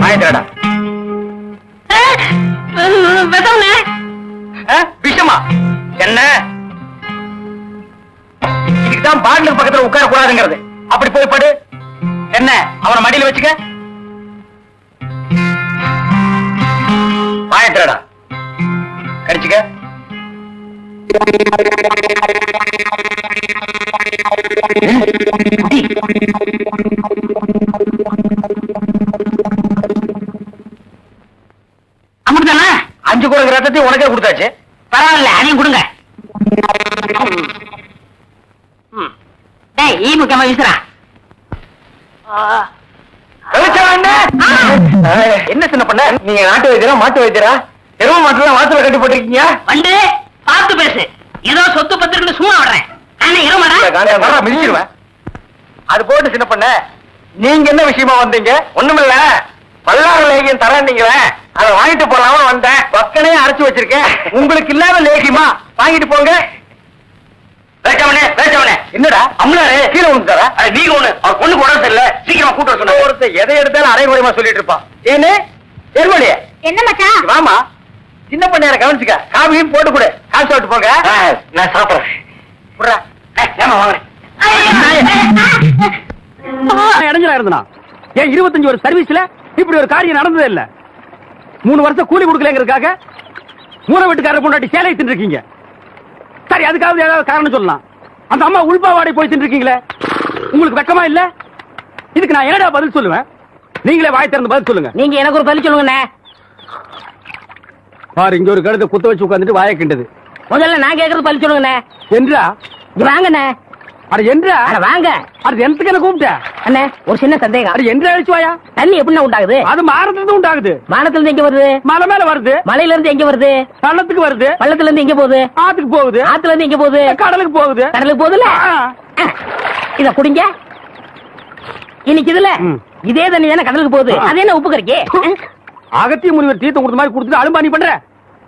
வாங்கிட்டடா. விஷமா என்ன? இதுக்குதான் பாட்லுக்கு பக்கத்துல உட்கார கூடாதுங்கிறது. அப்படி போய் படு. என்ன அவனை மடியில வச்சுக்க. வாங்கிட்டடா, கடிச்சுக்க. அமுக்குதானே? 5 குரங்கு ரத்தத்தையும் உனக்கே கொடுத்தாச்சு. பரவாயில்ல, அதையும் கொடுங்க. டேய், ஈ முக்கியமா வீசுறா. என்ன சின்ன பண்ண? நீங்க நாட்டு வைத்தியரா மாட்டு வைத்தியரா? எரும மாட்டுல வாத்துல கட்டி போட்டிருக்கீங்க. வந்து பார்த்து பேசு. ஏதோ சொத்து பத்திரிக்கை சும்மா வர்றேன். மிதிச்சிருவேன். அது போட்டு சின்ன பண்ண, நீங்க என்ன விஷயமா வந்தீங்க? ஒண்ணுமில்ல, பல்லாறு லேகியம் தரீங்களே, அதை வாங்கிட்டு போலாம வந்தேன். பக்கனே அரைச்சு வச்சிருக்கேன். உங்களுக்கு இல்லாத லேகியமா? வாங்கிட்டு போங்க. என்னடா அம்மாரு கீழே விழுந்துட்டாரா? நீங்க ஒண்ணு அவர் பொண்ணு கூட தெரியல. சீக்கிரமா கூட்ட சொன்ன. ஒருத்தர் எதை எடுத்தாலும் அரைகுறையமா சொல்லிட்டு இருப்பான். ஏன்னு எருமலையே என்ன மச்சான்? வாமா, சின்ன பண்ணையார கவனிச்சுக்க. காபியும் போட்டு கொடு. காசு சாப்பிட்டு போங்க. நான் சாப்பிடுறேன். இடைஞ்சலா இருந்தா ஏன் 25 ஒரு சர்வீஸ்ல இப்படி ஒரு காரியம் நடந்ததே இல்ல. 3 வருஷம் கூலி கொடுக்கலங்கிறதுக்காக மூணு வீட்டுக்காரர் பொண்டாட்டி சேலை தின்னுருக்கீங்க. சரி, அதுக்காவது ஏதாவது காரணம் சொல்லலாம். அந்த அம்மா உள்பாவாடை போய் தின்னுருக்கீங்களே, உங்களுக்கு வெக்கமா இல்ல? இதுக்கு நான் என்னடா பதில் சொல்லுவேன்? நீங்களே வாய் திறந்து பதில் சொல்லுங்க. நீங்க எனக்கு ஒரு பதில் சொல்லுங்கண்ணே. பாரு, இங்க ஒரு கழுத்தை குத்த வச்சு உட்காந்துட்டு வாயை கிண்டது. முதல்ல நான் கேட்கறது பதில் சொல்லுங்கண்ணே. என்றா வாங்கண்ணே. அட என்றா அட வாங்க. அது என்னத்துக்கு என்ன கூப்பிட்ட? அண்ணே ஒரு சின்ன சந்தேகம். அது என்ற அழிச்சு வாயா. தண்ணி எப்படின்னா உண்டாகுது? அது மாறத்துல உண்டாகுது. மானத்துல இருந்து எங்க வருது? மலை மேல வருது. மலையில இருந்து எங்க வருது? பள்ளத்துக்கு வருது. பள்ளத்துல இருந்து எங்க போகுது? ஆத்துக்கு போகுது. ஆத்துல இருந்து எங்க போகுது? கடலுக்கு போகுது. கடலுக்கு போகுதுல. இத குடிங்க. இன்னைக்கு இதுல இதே தண்ணி தானே கடலுக்கு போகுது. அது என்ன உப்பு கறிக்கு? அகத்திய முனிவர் தீர்த்தம் கொடுத்த மாதிரி கொடுத்துட்டு அலும்பாணி பண்ற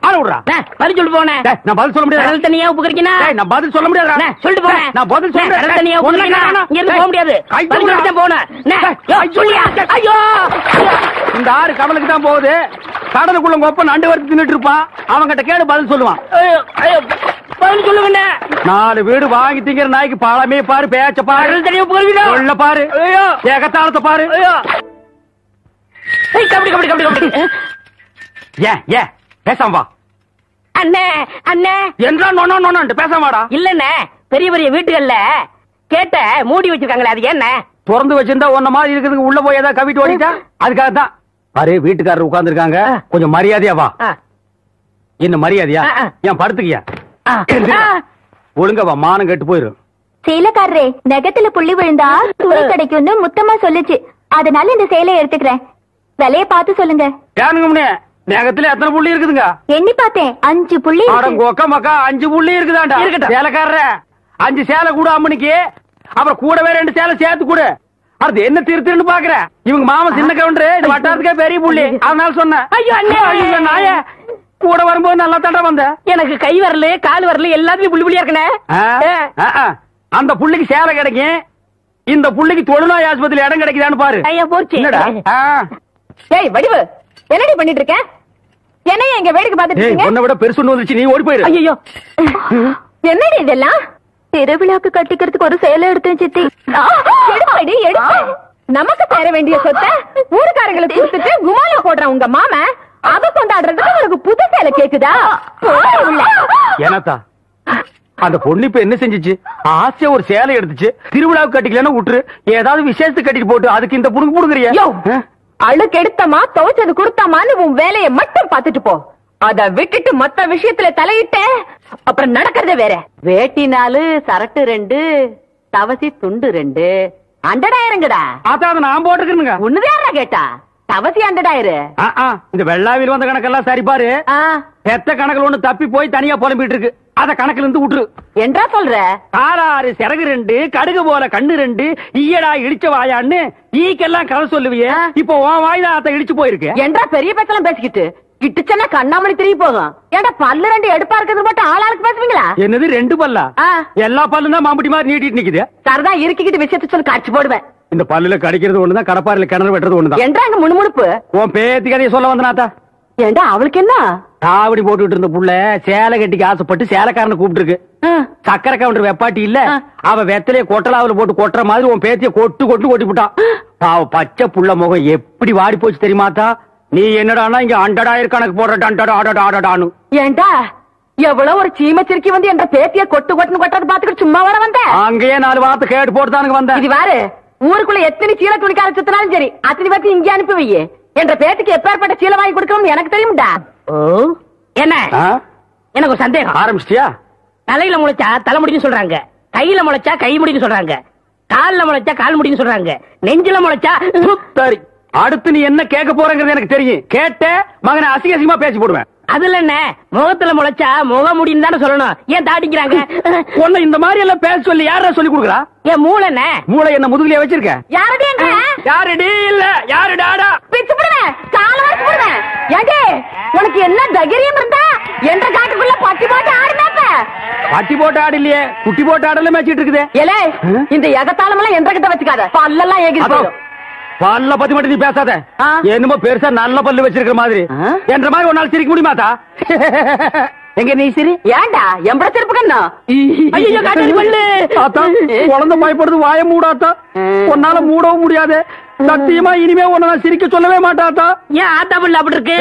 ஆள விடுறா. பதில் சொல்லிட்டு போனேன். நான் பதில் சொல்ல முடியாது. கடல் தண்ணியா உப்பு கறிக்கினா? நான் பதில் சொல்ல முடியாது. சொல்லிட்டு போனேன். நான் பதில் சொல்றேன். கடல் தண்ணியா உப்பு கறிக்கினா? இங்க இருந்து போக முடியாது. பதில் சொல்லிட்டு போனேன். சொல்லியா? ஐயோ இந்த ஆறு கடலுக்கு தான் போகுது. கடலுக்குள்ள கொப்ப நண்டு வறுத்து தின்னுட்டு இருப்பான். அவங்கிட்ட கேடு பதில் சொல்லுவான். பதில் சொல்லுங்க. 4 வீடு வாங்கி திங்கிற நாய்க்கு பழமே பாரு, பேச்ச பாரு, கடல் தண்ணியா உப்பு கறிக்கினா? சொல்ல பாரு, ஏகத்தாளத்தை பாரு. கபடி கபடி கபடி கபடி. ஏன் பேசாம வா. அண்ணே அண்ணே என்றா நோனோ பேசாம வாடா. இல்லண்ணே, பெரிய பெரிய வீட்டுகள்ல கேட்ட மூடி வச்சிருக்காங்களே, அது என்ன? திறந்து வச்சிருந்தா ஒன்ன மாதிரி இருக்குதுங்க. உள்ள போய் ஏதாவது கவிட்டு ஓடிட்டா அதுக்காக தான். பாரு வீட்டுக்காரர் உட்கார்ந்து இருக்காங்க, கொஞ்சம் மரியாதையா வா. என்ன மரியாதையா? ஏன் படுத்துக்கியா? ஒழுங்க வா, மானம் கெட்டு போயிரும். சேலைக்காரரே, நெகத்துல புள்ளி விழுந்தா துணி கிடைக்கும்னு முத்தமா சொல்லுச்சு. அதனால இந்த சேலையை எடுத்துக்கிறேன். விலைய பார்த்து சொல்லுங்க. ஏனுங்க நகத்துல எத்தனை புள்ளி இருக்குதுங்க? எண்ணி பார்த்தேன், 5 புள்ளி. மக்கா 5 புள்ளி இருக்குதாண்டா. சேலைக்காரர 5 சேலை கூட அம்மனிக்கு, அப்புறம் கூடவே 2 சேலை சேர்த்து கூட. அது என்ன திருத்துன்னு பாக்குற? இவங்க மாமா சின்ன கவுண்டர், வட்டாரத்துக்கே பெரிய புள்ளி. அதனால சொன்னேன். ஐயோ அண்ணே, ஐயோ நாய கூட வரும்போது நல்லா தண்டா வந்த. எனக்கு கை வரல கால் வரல எல்லாத்தையும் புள்ளி புள்ளியா இருக்கனே. அந்த புள்ளிக்கு சேலை கிடைக்கும், இந்த புள்ளிக்கு தொழுநோய் ஆஸ்பத்திரி இடம் கிடைக்குதான்னு பாரு. ஐயா போச்சு. ஏய் வடிவு, என்னடி பண்ணிட்டு இருக்க? என்னைய எங்க வேடிக்கை பார்த்துட்டு இருக்கீங்க? உன்னை விட பெருசு ஒண்ணு வந்துச்சு, நீ ஓடி போயிரு. ஐயோ என்னடி இதெல்லாம்? திருவிழாக்கு கட்டிக்கிறதுக்கு ஒரு சேலை எடுத்தேன் சித்தி. எடுப்படி எடுத்து நமக்கு தர வேண்டிய சொத்தை ஊருக்காரங்களுக்கு கொடுத்துட்டு குமால போடுற உங்க மாமா அவ கொண்டாடுறதுக்கு உனக்கு புது சேலை கேக்குதா? ஏனாத்தா அந்த பொண்ணு இப்ப என்ன செஞ்சிச்சு? ஆசையா ஒரு சேலை எடுத்துச்சு, திருவிழாவுக்கு கட்டிக்கலன்னு விட்டுரு, ஏதாவது விசேஷத்துக்கு கட்டிட்டு போட்டு அதுக்கு இந்த புடுங்க புடுங்குறியா? அழுக்கு எடுத்தமா துவைச்சது கொடுத்தாமான்னு உன் வேலையை மட்டும் பாத்துட்டு போ. அத விட்டுட்டு மத்த விஷயத்துல தலையிட்ட அப்புறம் நடக்கிறத வேற. வேட்டி 4, சரட்டு 2, தவசி துண்டு 2, அண்டடாயிருங்கடா. அதான் நான் போட்டுக்கிறேங்க. ஒண்ணுதாரா கேட்டா? தவசி அண்டடாயிரு. இந்த வெள்ளாவில் வந்த கணக்கெல்லாம் சரி பாரு. பெத்த கணக்குல ஒண்ணு தப்பி போய் தனியா புலம்பிட்டு இருக்கு, அத கணக்குல இருந்து விட்டுரு. என்றா சொல்ற? காராறு சிறகு 2, கடுகு போல கண்ணு 2, ஈயடா இடிச்ச வாயான்னு ஈக்கெல்லாம் கதை சொல்லுவியே. இப்போ உன் வாய்தான் அத இடிச்சு போயிருக்கு. என்றா பெரிய பேச்செல்லாம் பேசிக்கிட்டு கிட்டுச்சனா கண்ணாமணி திரும்பி போகும். ஏண்டா பல்லு 2 எடுப்பா இருக்கிறது மட்டும் ஆளாளுக்கு பேசுவீங்களா? என்னது 2 பல்லா? எல்லா பல்லும் தான் மாம்பட்டி மாதிரி நீட்டிட்டு நிக்குது. சரதா இருக்கிட்டு விஷயத்த சொல்லி காட்சி போடுவேன். இந்த பல்லுல கடிக்கிறது ஒண்ணுதான், கடப்பாறையில கிணறு வெட்டுறது ஒண்ணுதான். என்றாங்க முணுமுணுப்பு. உன் பேத்தி கதையை சொல்ல வந்தனாத்தா. ஏண்டா அவளுக்கு என்ன? காவடி போட்டுட்டு இருந்த புள்ள சேலை கட்டிக்கு ஆசைப்பட்டு சேலைக்காரனை கூப்பிட்டு இருக்கு. சக்கரை கவுண்டர் வெப்பாட்டி இல்ல, அவ வெத்தலைய கொட்டலாவில போட்டு கொட்டுற மாதிரி உன் பேத்திய கொட்டு கொட்டி விட்டான். அவ பச்சை புள்ள முகம் எப்படி வாடி போச்சு தெரியுமாத்தா? நீ என்னடானா இங்க அண்டடாயிரம் கணக்கு போடுற. ஏண்டா எவ்வளவு ஒரு சீமச்சிருக்கி வந்து என்ற பேத்திய கொட்டு கொட்டுறது பாத்துக்கிட்டு சும்மா வர வந்த? அங்கேயே 4 வார்த்தை கேட்டு போட்டுதானுங்க வந்தேன். இது வாரு, ஊருக்குள்ள எத்தனை சீல துணிக்கார சுத்தினாலும் சரி அத்தனை பேத்தி இங்கே அனுப்பி வையே. என்ற பேத்துக்கு எப்பேற்பட்ட சீலை வாங்கி கொடுக்கணும் எனக்கு தெரியும்டா. என்ன எனக்கு ஒரு சந்தேகம். ஆரம்பிச்சிட்டியா? தலையில முளைச்சா தலைமுடின்னு சொல்றாங்க, கையில முளைச்சா கை முடின்னு சொல்றாங்க, கால்ல முளைச்சா கால் முடின்னு சொல்றாங்க, நெஞ்சில முளைச்சா சரி. அடுத்து நீ என்ன கேட்க போறங்கிறது எனக்கு தெரியும். கேட்ட மகனை அசிங்கமா பேசி போடுவேன். அதுல என்ன முகத்துல முளைச்சா முக முடின்னு தானே சொல்லணும், ஏன் தாடிக்கிறாங்க? ஒண்ணு இந்த மாதிரி எல்லாம் பேச சொல்லி யாரா சொல்லி கொடுக்குறா? என் மூளை என்ன? மூளை என்ன முதுகுலயே வச்சிருக்க? யாருடி இல்ல யாருடாடா பிச்சு போடுவேன், கால வச்சு போடுவேன். ஏண்டே உனக்கு என்ன தைரியம் இருந்தா என்ற காட்டுக்குள்ள பட்டி போட்டு ஆடுனாப்ப? பட்டி போட்டு ஆடு இல்லையே, குட்டி போட்டு ஆடல மேய்ச்சிட்டு இருக்குது. ஏலே இந்த எகத்தாளம் எல்லாம் என்ற கிட்ட வச்சுக்காத, பல்லெல்லாம் ஏகி போயிடும். பல்ல பத்தி மட்டும் நீ பேசாத. என்னமோ பெருசா நல்ல பல்லு வச்சிருக்கிற மாதிரி என்ற மாதிரி ஒரு நாள் சிரிக்க முடியுமாத்தா? எங்க நீ சிரி? ஏண்டா எம்பட சிரிப்பு கண்ணா? ஐயோ காட்டு பல்லு. குழந்தை பயப்படுது, வாய மூடாத்தா. உன்னால மூடவும் முடியாது. சத்தியமா இனிமே உன்ன நான் சிரிக்க சொல்லவே மாட்டாத்தா. ஏன் ஆத்தா பல்லு அப்படி இருக்கு?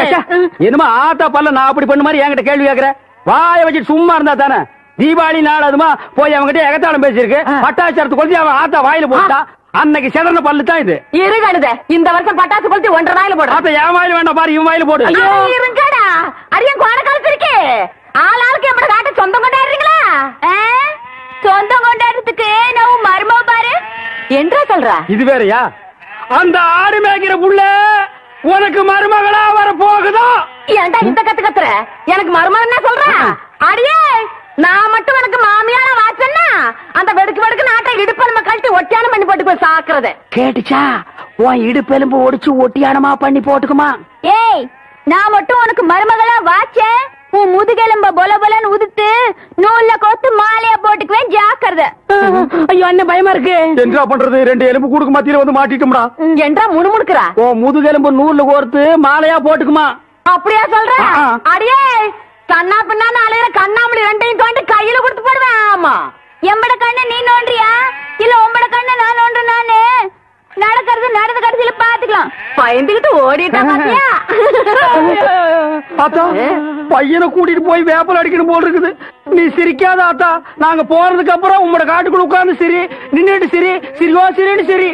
என்னமா ஆத்தா பல்ல நான் அப்படி பண்ண மாதிரி என்கிட்ட கேள்வி கேக்குற? வாய வச்சுட்டு சும்மா இருந்தா தானே? தீபாவளி நாள் அதுமா போய் அவங்ககிட்ட எகத்தாளம் பேசிருக்கு, பட்டாச்சாரத்து கொளுத்தி அவன் ஆத்தா வாயில போட்டா. அன்னைக்கு செதறன பல்லு தான் இது. இருங்கடா, இந்த வருஷம் பட்டாசு கொளுத்தி 1.5 வாயில போடு. அப்ப என் வாயில வேண்டாம் பாரு, இவன் வாயில போடு. இருங்கடா, அடியன் கோண காலத்திருக்கு. ஆளாளுக்கு எப்படி காட்ட சொந்தம் கொண்டாடுறீங்களா? சொந்தம் கொண்டாடுறதுக்கு நான் என்றா சொல்றா? இது வேறயா? அந்த ஆடு மேய்க்கிற புள்ள உனக்கு மருமகளா வர போகுதோ? ஏன்டா இந்த கத்துற? எனக்கு மருமகன் என்ன சொல்ற? அடியே, நான் மட்டும் உனக்கு மாமியார வாச்சன்னா அந்த வெடுக்கு நாட்டை இடுப்பெலும்ப கழட்டி ஒட்டியானம் பண்ணி போட்டுக்கோ சாக்குறது. கேட்டுச்சா? உன் இடுப்பெலும்பு ஒடிச்சு ஒட்டியானமா பண்ணி போட்டுக்குமா? ஏய், நான் மட்டும் உனக்கு மருமகளா வாச்சேன், உன் முதுகெலும்ப பொலன்னு உதுத்து நூல்ல கோத்து மாலையா போட்டுக்குவேன், ஜாக்கிரதை. ஐயோ, என்ன பயமா இருக்கு. என்ன பண்றது? 2 எலும்பு கூடுக்கு மத்தியில வந்து மாட்டிட்டோம்டா. என்றா முணுமுணுக்குறா? ஓ, முதுகெலும்பு நூல்ல கோர்த்து மாலையா போட்டுக்குமா? அப்படியா சொல்ற? அடியே, கண்ணா பின்னான்னு அலையிற கண்ணாமணி 2ஐயும் தோண்டி கையில கொடுத்து போடுவேன். ஆமா, எம்பட கண்ணு நீ நோண்டியா இல்ல உம்பட கண்ணு நான் நோண்டுனானே? நடக்கிறது நடந்த கடைசியில பாத்துக்கலாம். பயந்துகிட்டு ஓடிட்டா பாத்தியா? ஆத்தா, பையனை கூட்டிட்டு போய் வேப்பல் அடிக்கணும் போல் இருக்குது. நீ சிரிக்காத ஆத்தா. நாங்க போறதுக்கு அப்புறம் உங்களோட காட்டுக்குள்ள உட்கார்ந்து சிரி, நின்னுட்டு சிரி, சிரிவா சிரின்னு சிரி.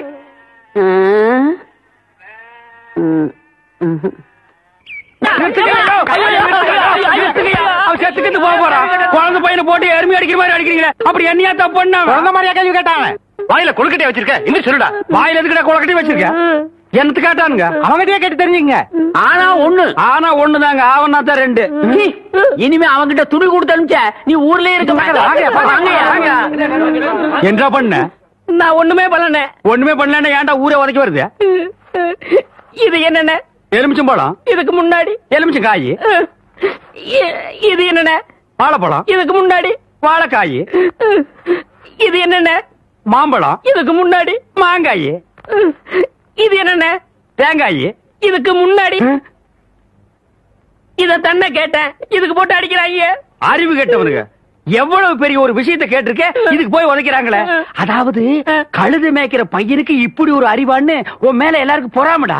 குழந்தை பையனை போட்டு எருமை அடிக்கிற மாதிரி அடிக்கிறீங்களே, அப்படி என்னையா தப்பு பண்ண? குழந்தை மாதிரியா கேள்வி கேட்டாங்க? வாயில கொழுக்கட்டை வச்சிருக்க, இன்னும் சொல்லுடா. வாயில எதுக்கிட்ட கொழுக்கட்டை வச்சிருக்க? என்னத்து கேட்டானுங்க? அவங்ககிட்டயே கேட்டு தெரிஞ்சுங்க. ஆனா ஒண்ணுதாங்க, ஆவனா தான் 2. இனிமே அவங்கிட்ட துணி கொடுத்து அனுப்பிச்ச நீ ஊர்லயே இருக்க மாட்டே. என்ன பண்ண? நான் ஒண்ணுமே பண்ணல. ஏன்டா ஊரே உதைக்க வருது? இது என்னென்ன? எலுமிச்சம்பழம். இதுக்கு முன்னாடி எலுமிச்சங்காய். இது என்னென்ன? வாழைப்பழம். இதுக்கு முன்னாடி வாழைக்காய். இது என்னென்ன? மாம்பழம். இதுக்கு முன்னாடி மாங்காய். இது என்னென்ன? தேங்காய். இதுக்கு முன்னாடி இத தன்ன கேட்டேன், இதுக்கு போட்டு அடிக்கிறாங்க. அறிவு கேட்டவனுங்க எவ்வளவு பெரிய ஒரு விஷயத்தை கேட்டிருக்க, இதுக்கு போய் உதைக்கிறாங்களே. அதாவது கழுது மேய்க்கிற பையனுக்கு இப்படி ஒரு அறிவான்னு உன் மேல எல்லாருக்கும் பொறாமடா.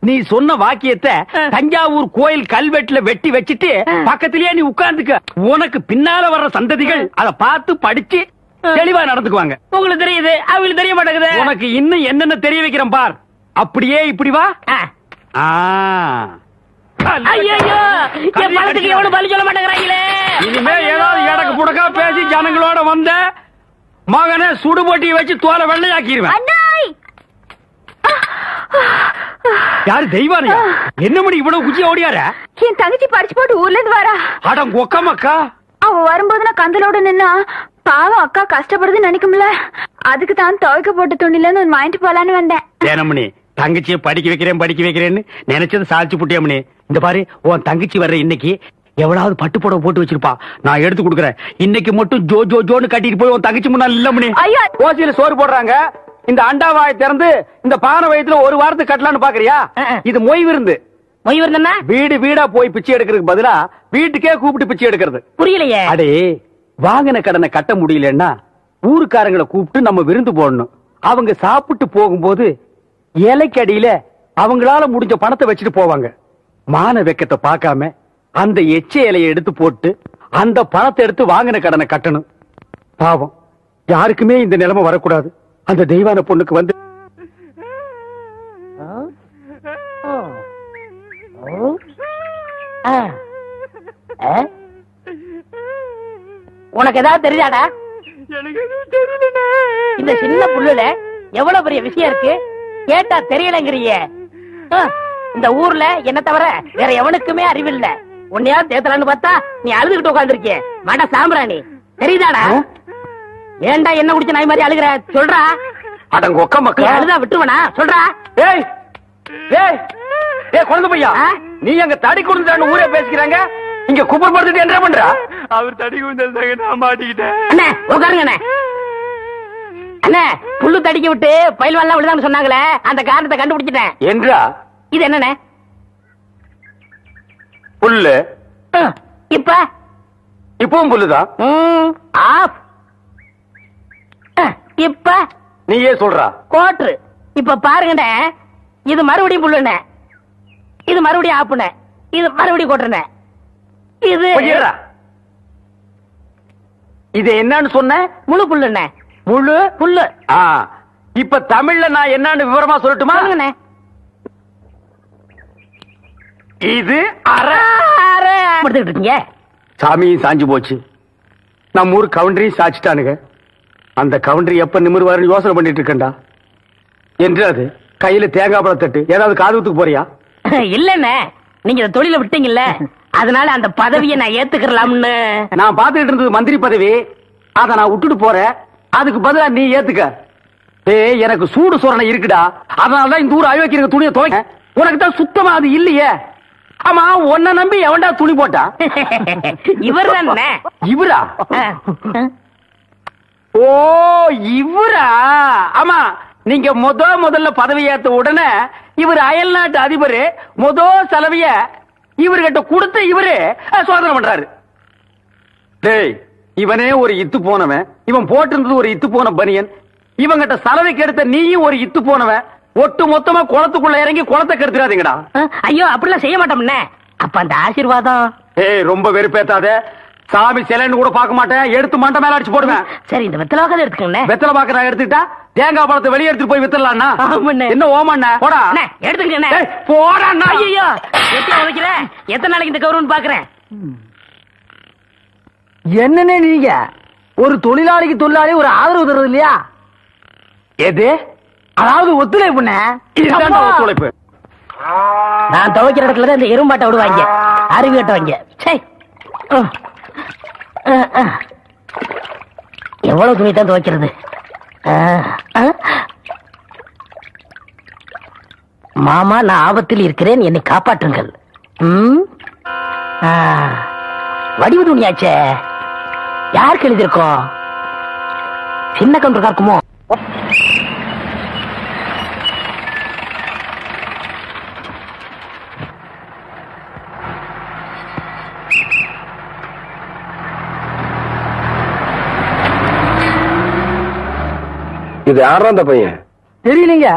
நீ சொன்ன வாக்கியத்தை தஞ்சாவூர் கோயில் கல்வெட்டுல வெட்டி வச்சிட்டு பக்கத்திலேயே நீ உட்கார்ந்துக்க. உனக்கு பின்னால வர்ற சந்ததிகள் அதை பார்த்து படிச்சு தெளிவா நடந்துக்குவாங்க. உங்களுக்கு தெரியுது, அவங்களுக்கு தெரிய மாட்டேங்குது. உனக்கு இன்னும் என்னென்ன தெரிய வைக்கிறேன் பார். அப்படியே இப்படி வா. எவ்வளவு பலி சொல்ல மாட்டேங்கிறாங்களே. இனிமே ஏதாவது எடக்கு புடக்கா பேசி ஜனங்களோட வந்த மகனை சுடுபொட்டி வச்சு தோலை வெள்ளையாக்கிடுவேன். யாரு தெய்வானையா? என்ன மணி இவ்வளவு குச்சி ஓடியார? என் தங்கச்சி படிச்சு போட்டு ஊர்ல இருந்து வரா. அடம் கொக்கமக்கா. அவ வரும்போது நான் கந்தலோட நின்னா பாவம் அக்கா கஷ்டப்படுது நினைக்கும்ல, அதுக்கு தான் துவைக்க போட்ட துணில இருந்து வாங்கிட்டு போலான்னு வந்தேன். ஏனமணி, தங்கச்சியை படிக்க வைக்கிறேன்னு நினைச்சது சாதிச்சு புட்டியமணி. இந்த பாரு, உன் தங்கச்சி வர்ற இன்னைக்கு எவ்வளவு பட்டு புடவை போட்டு வச்சிருப்பா, நான் எடுத்து கொடுக்குறேன். இன்னைக்கு மட்டும் ஜோ ஜோ ஜோன்னு கட்டிட்டு போய் உன் தங்கச்சி முன்னாள் இல்லமணி. ஓசியில சோறு போடுறாங்க, இந்த அண்டாவாயை திறந்து இந்த பானை வயத்துல ஒரு வாரத்துக்கு கட்டலான்னு பாக்குறியா? இது மொய் விருந்து. மொய் விருந்துன்னா வீடு வீடா போய் பிச்சை எடுக்கிறதுக்கு பதிலா வீட்டுக்கே கூப்பிட்டு பிச்சை எடுக்கிறது. புரியலையே. அடே, வாங்கின கடனை கட்ட முடியலன்னா ஊருக்காரங்களை கூப்பிட்டு நம்ம விருந்து போடணும். அவங்க சாப்பிட்டு போகும்போது இலைக்கு அடியில அவங்களால முடிஞ்ச பணத்தை வச்சுட்டு போவாங்க. மான வெக்கத்தை பார்க்காம அந்த எச்ச இலையை எடுத்து போட்டு அந்த பணத்தை எடுத்து வாங்கின கடனை கட்டணும். பாவம், யாருக்குமே இந்த நிலைமை வரக்கூடாது. அந்த தெய்வான பொண்ணுக்கு வந்து உனக்கு ஏதாவது தெரியாதா? இந்த சின்ன புல்லுல எவ்வளவு பெரிய விஷயம் இருக்கு, கேட்டா தெரியலங்கிறிய. இந்த ஊர்ல என்ன தவிர வேற எவனுக்குமே அறிவில்ல. உன்னையா தேத்தலான்னு பார்த்தா நீ அழுதுகிட்டு உட்காந்துருக்கிய. மட சாம்பிராணி, தெரியுதாடா? ஏண்டா என்ன குடிச்ச நாய் மாதிரி அழுகுற? சொல்றா. அடங்க ஒக்க மக்கள் அழுதா விட்டுருவனா? சொல்றா. ஏய் ஏய் ஏய், குழந்தை பையா, நீ அங்க தடி கொடுத்தான்னு ஊரே பேசிக்கிறாங்க, இங்க குப்பர் படுத்துட்டு என்ன பண்றா? அவர் தடி கொடுத்தாங்க, நான் மாட்டிக்கிட்டேன். அண்ணே உட்காருங்க அண்ணே. அண்ணே, புல்லு தடிக்க விட்டு பயில்வான் விழுதான்னு சொன்னாங்களே, அந்த காரணத்தை கண்டுபிடிச்சிட்டேன். என்றா? இது என்னண்ணே? புல்லு. இப்பவும் புல்லுதான். இப்ப நீயே சொல்றா. கோட்ரு. இப்ப பாருங்கண்ணே, இது மறுபடியும் புல்லுண்ணே, இது மறுபடியும் ஆப்புண்ணே, இது மறுபடியும் கோட்டுண்ணே. இது இது என்னன்னு சொன்ன? முழு புல்லுண்ணே. முழு புல்லு. இப்ப தமிழ்ல நான் என்னன்னு விவரமா சொல்லட்டுமா? இது அரை. இருக்கீங்க சாமியும் சாஞ்சு போச்சு, நம்ம ஊர் கவுண்டரையும் சாச்சிட்டானுங்க. அந்த கவுண்டர் எப்ப நிமிர்வாருன்னு யோசனை பண்ணிட்டு இருக்கேன்டா. என்று அது கையில தேங்காய் பழம் தட்டு ஏதாவது காதுகுத்துக்கு போறியா? இல்லண்ணே, நீங்க இந்த தொழில விட்டீங்கல்ல, அதனால அந்த பதவியை நான் ஏத்துக்கலாம்னு. நான் பாத்துக்கிட்டு இருந்தது மந்திரி பதவி, அத நான் விட்டுட்டு போறேன். அதுக்கு பதிலா நீ ஏத்துக்க. ஏய், எனக்கு சூடு சொரணை இருக்குடா. அதனாலதான் இந்த ஊர் அயோக்கிய துணியை துவைக்க. உனக்கு தான் சுத்தமா அது இல்லையே. ஆமா, உன்னை நம்பி எவன்டா துணி போட்டா? இவர் தானே. இவரா? ஓ, இவரா? ஆமா, நீங்க முதல்ல பதவி ஏத்த உடனே இவர் அயல் நாட்டு அதிபர் செலவிய இவர்கிட்ட கொடுத்து இவரு சோதனை பண்றாரு. டேய், இவனே ஒரு இத்து போனவன், இவன் போட்டிருந்தது ஒரு இத்து போன பனியன், இவங்கிட்ட சலவைக்கு எடுத்த நீயும் ஒரு இத்து போனவன். ஒட்டு மொத்தமா குளத்துக்குள்ள இறங்கி குளத்தை கெடுத்துறாதீங்கடா. ஐயோ, அப்படிலாம் செய்ய மாட்டோம்னே. அப்ப அந்த ஆசீர்வாதம். ஏய், ரொம்ப வெறுப்பேத்தாத. சாமி சிலைன்னு கூட பார்க்க மாட்டேன், எடுத்து மண்டை மேல அடிச்சு போடுவேன். சரி, இந்த வெத்தலை பாக்க எடுத்துக்கங்க. வெத்தலை பாக்க நான் எடுத்துக்கிட்டா தேங்காய் பழத்தை வெளியே எடுத்துட்டு போய் வித்தலாம்னா என்ன ஓமண்ண? போடா, எடுத்துக்கங்க. போடா. ஐயோ, எத்தனை உதைக்கல, எத்தனை நாளைக்கு இந்த கௌரவம் பாக்குறேன். என்னன்னு நீங்க ஒரு தொழிலாளிக்கு தொழிலாளி ஒரு ஆதரவு தருது இல்லையா? எது? அதாவது ஒத்துழைப்புண்ண. இதுதான் ஒத்துழைப்பு. நான் துவைக்கிற இடத்துல தான் இந்த எறும்பாட்டை விடுவாங்க, அருவி கட்டுவாங்க. சரி, எவ்வளவு துணி தான் துவைக்கிறது? மாமா, நான் ஆபத்தில் இருக்கிறேன், என்னை காப்பாற்றுங்கள். வடிவு துணியாச்சே, யாருக்கு எழுதியிருக்கோம்? சின்ன கவுண்டருக்கா இருக்குமோ? இது யாரா அந்த பையன்? தெரியலீங்க,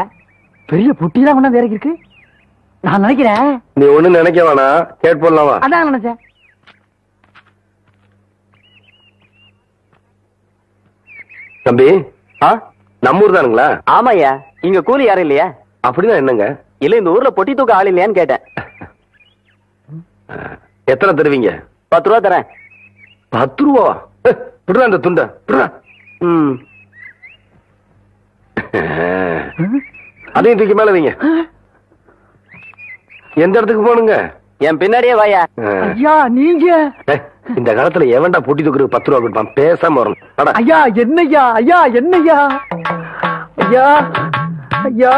பெரிய புட்டிதான் கொண்டாந்து இறக்கி இருக்கு. நான் நினைக்கிறேன். நீ ஒண்ணு நினைக்க வேணாம், கேட் போடலாமா? அதான் நினைச்சேன். தம்பி, நம்ம ஊர் தானுங்களா? ஆமாய்யா, இங்க கூலி யாரும் இல்லையா? அப்படின்னா என்னங்க? இல்ல, இந்த ஊர்ல பொட்டி தூக்க ஆள் இல்லையான்னு கேட்டேன். எத்தனை தருவீங்க? 10 ரூபா தரேன். 10 ரூபா? விடுறா அந்த துண்ட, விடுறா. அதையும் தூக்கி மேல வைங்க. எந்த இடத்துக்கு போகணுங்க? என் பின்னாடியே வாயா. ஐயா, நீங்க இந்த காலத்துல எவன்டா பொட்டி தூக்குறதுக்கு 10 ரூபா கொடுப்பான்? பேசாம வரணும். ஐயா, என்னய்யா? ஐயா, என்னய்யா? ஐயா, ஐயா.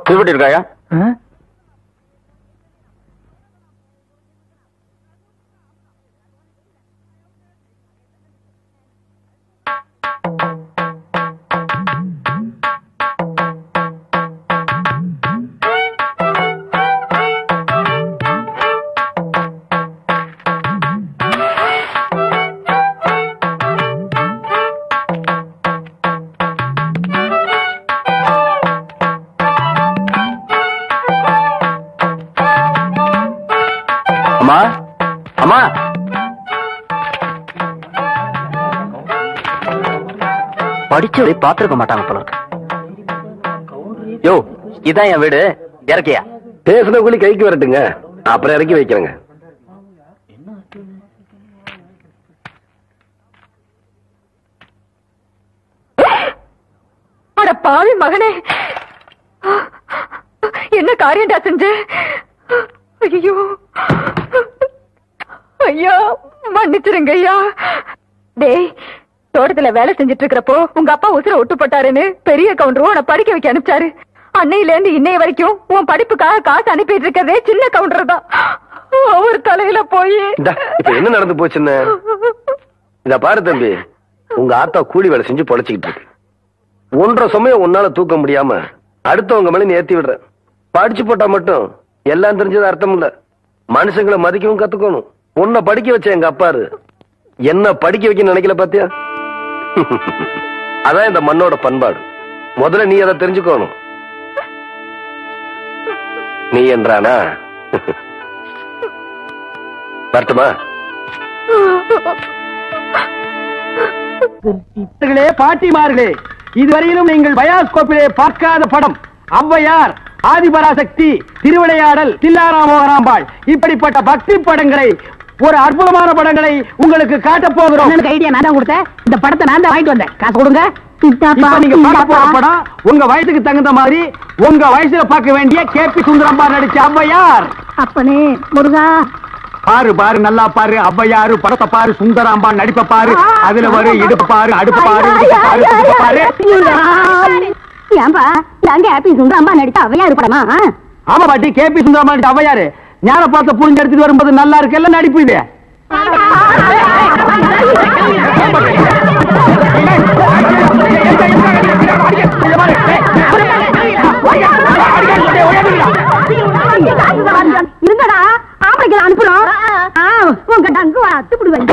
திருப்பட்டி இருக்காயா? அம்மா, அம்மா, படிச்சு பாத்துருக்க மாட்டாங்க போல இருக்கு. யோ, இதான் என் வீடு, இறக்கியா? பேசுன கூலி கைக்கு வரட்டுங்க, அப்புறம் இறக்கி வைக்கிறேங்க. அட பாவி மகனே, என்ன காரியம்டா செஞ்ச? ஐயோ, ஐயா, மன்னிச்சிருங்க ஐயா. டேய், தோட்டத்துல வேலை செஞ்சிட்டு இருக்கிறப்போ உங்க அப்பா உசுர விட்டு போட்டாருன்னு பெரிய கவுண்டரும் உன்னை படிக்க வைக்க அனுப்பிச்சாரு. அன்னையில இருந்து இன்னைய வரைக்கும் உன் படிப்புக்காக காசு அனுப்பிட்டு இருக்கிறதே சின்ன கவுண்டர் தான். அவர் தலையில போய் இப்ப என்ன நடந்து போச்சுன்னு இத பாரு தம்பி. உங்க ஆத்தா கூலி வேலை செஞ்சு பொழைச்சிக்கிட்டு இருக்கு. 1.5 சமயம் உன்னால தூக்க முடியாம அடுத்தவங்க மேல நீ ஏத்தி விடுற. படிச்சு போட்டா மட்டும் எல்லாம் தெரிஞ்சது அர்த்தம் இல்ல. மனுஷங்களை மதிக்கவும் கத்துக்கணும். உன்னை படிக்க வச்ச எங்க அப்பாரு என்ன படிக்க வைக்க நினைக்கல பாத்தியா? அதான் இந்த மண்ணோட பண்பாடு. முதல்ல நீ அதை தெரிஞ்சுக்கணும். நீ என்றானா? வரட்டுமா? பாட்டிமார்களே, இதுவரையிலும் நீங்கள் பயாஸ்கோப்பிலே பார்க்காத படம் ஔவையார், ஆதிபராசக்தி, திருவிளையாடல், தில்லாராமோகராம்பாள் இப்படிப்பட்ட பக்தி படங்களை, ஒரு அற்புதமான படங்களை உங்களுக்கு காட்டப் போகிறோம். எனக்கு ஐடியா நான் தான் கொடுத்தேன். இந்த படத்தை நான் தான் வாங்கிட்டு வந்தேன். காசு கொடுங்க. இப்ப நீங்க பார்க்க போற படம் உங்க வயசுக்கு தகுந்த மாதிரி உங்க வயசுல பார்க்க வேண்டிய கேபி சுந்தரம்பா நடிச்ச ஔவையார். அப்பனே முருகா, பாரு பாரு, நல்லா பாரு. ஔவையாரு படத்தை பாரு, சுந்தராம்பா நடிப்ப பாரு. அதுல வரும் இடுப்பு பாரு, அடுப்பு பாரு, இடுப்பு பாரு. ஏன்பா நாங்க ஹாப்பி சுந்தரம்பா நடித்த ஔவையார் படமா? ஆமா பாட்டி, கேபி சுந்தரம்பா நடிச்ச ஔவையாரு ஞான பார்த்த புரிஞ்சு எடுத்துட்டு வரும்போது நல்லா இருக்குல்ல நடிப்பு இது. இருங்கடா, ஆம்பளைக்கு அனுப்புறோம். உங்க டங்கு அத்துப்பிடுவாங்க.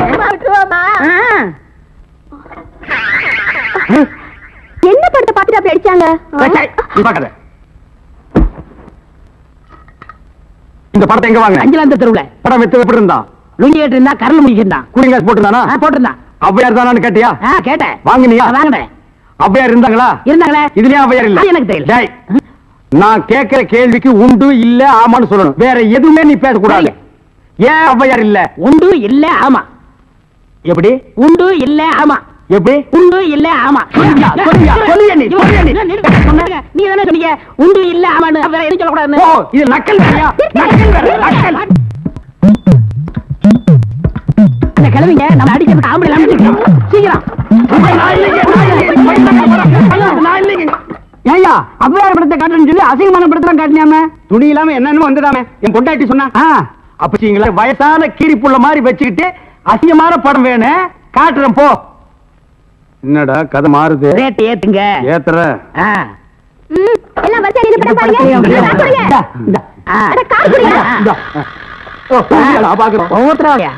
என்ன படத்தை பார்த்துட்டு அப்படி அடிச்சாங்க? இந்த படத்தை எங்க வாங்க? அஞ்சலாந்த தெருவுல. படம் வித்து எப்படி இருந்தா? லுங்கி கேட்டு இருந்தா, கரல் முடிக்கிருந்தான். Cooling glass போட்டுருந்தானா? போட்டிருந்தான். ஔவையார் தானான்னு கேட்டியா? கேட்டேன். வாங்கினியா? வாங்கினேன். ஔவையார் இருந்தாங்களா? இருந்தாங்களே. இதுலயே ஔவையார் இல்ல? எனக்கு தெரியல. டேய், நான் கேட்கிற கேள்விக்கு உண்டு இல்ல ஆமான்னு சொல்லணும். வேற எதுவுமே நீ பேசக்கூடாது. ஏன் ஔவையார் இல்ல? உண்டு இல்ல ஆமா. எப்படி? உண்டு இல்ல ஆமா. எப்படி? உண்டு இல்ல ஆமா. சொல்லியா நீ? நீ தானே சொன்னீங்க உண்டு இல்ல ஆமான்னு. வேற எதுவும் சொல்லக்கூடாது. ஓ, இது நக்கல் வேறையா? நக்கல் வேற, நக்கல். இந்த கிழவிங்க நம்ம அடிக்கிறதுக்கு ஆம்பளை அனுப்பிச்சிருக்கோம். சீக்கிரம். ஏய்யா, ஔவையார் படத்தை காட்டுறேன்னு சொல்லி அசிங்கமான படத்தை காட்டினாம, துணி இல்லாம என்னன்னு வந்துடாம என் பொண்டாட்டி சொன்னா. அப்பீங்களா, வயசான கீரிப்புள்ள மாதிரி வச்சுக்கிட்டு அசிங்கமான படம் வேணும் காட்டுறேன் போ. என்னடா கதை மாறுது? ரேட் ஏத்துங்க. ஏத்துற எல்லாம் வரிசையா நின்னு படம் பாருங்க. அட காசு குடுங்க. ஒவ்வொருத்தரையா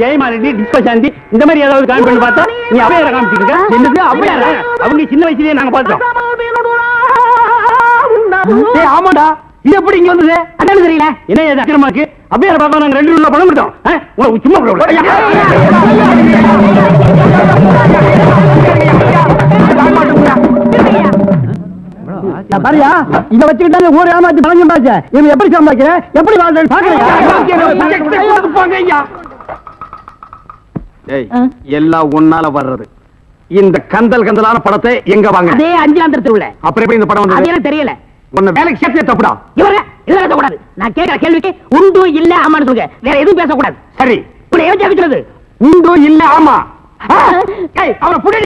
ஜெயமாலினி, டிஸ்பசாந்தி இந்த மாதிரி ஏதாவது காமிச்சு பார்த்தா நீ அவையார காமிச்சிட்டு இருக்க. என்னது அவையார? அவங்க சின்ன வயசுலயே நாங்க பார்த்தோம். ஆமாடா, இது எப்படி இங்க வந்தது? அதானு தெரியல. என்ன இது அக்கிரமாக்கு? அவையார பார்த்தா நாங்க 2 ரூபா பணம் கொடுத்தோம். சும்மா பாரியா, இத வச்சுக்கிட்டாங்க ஊர் ஏமாத்தி பணம் சம்பாதிச்ச. இவன் எப்படி சம்பாதிக்கிற, எப்படி வாழ்றேன்னு பாக்குறியா? எல்லாம் ஒன்னால வர்றது. இந்த கந்தல் கந்தலான படத்தை எங்க வாங்க? அதே அஞ்சலாந்தர் தெருவுல. அப்புறம் எப்படி இந்த படம் வந்தது? அது எனக்கு தெரியல. உன்னை வேலைக்கு சேர்த்து தப்புடா. இவரே இதெல்லாம் பேசக்கூடாது. நான் கேட்கிற கேள்விக்கு உண்டு இல்ல ஆமான்னு சொல்லுங்க. வேற எதுவும் பேசக்கூடாது. சரி, இப்படி ஏன் ஜெபிக்கிறது? உண்டு இல்ல ஆமா. அவரை புடி.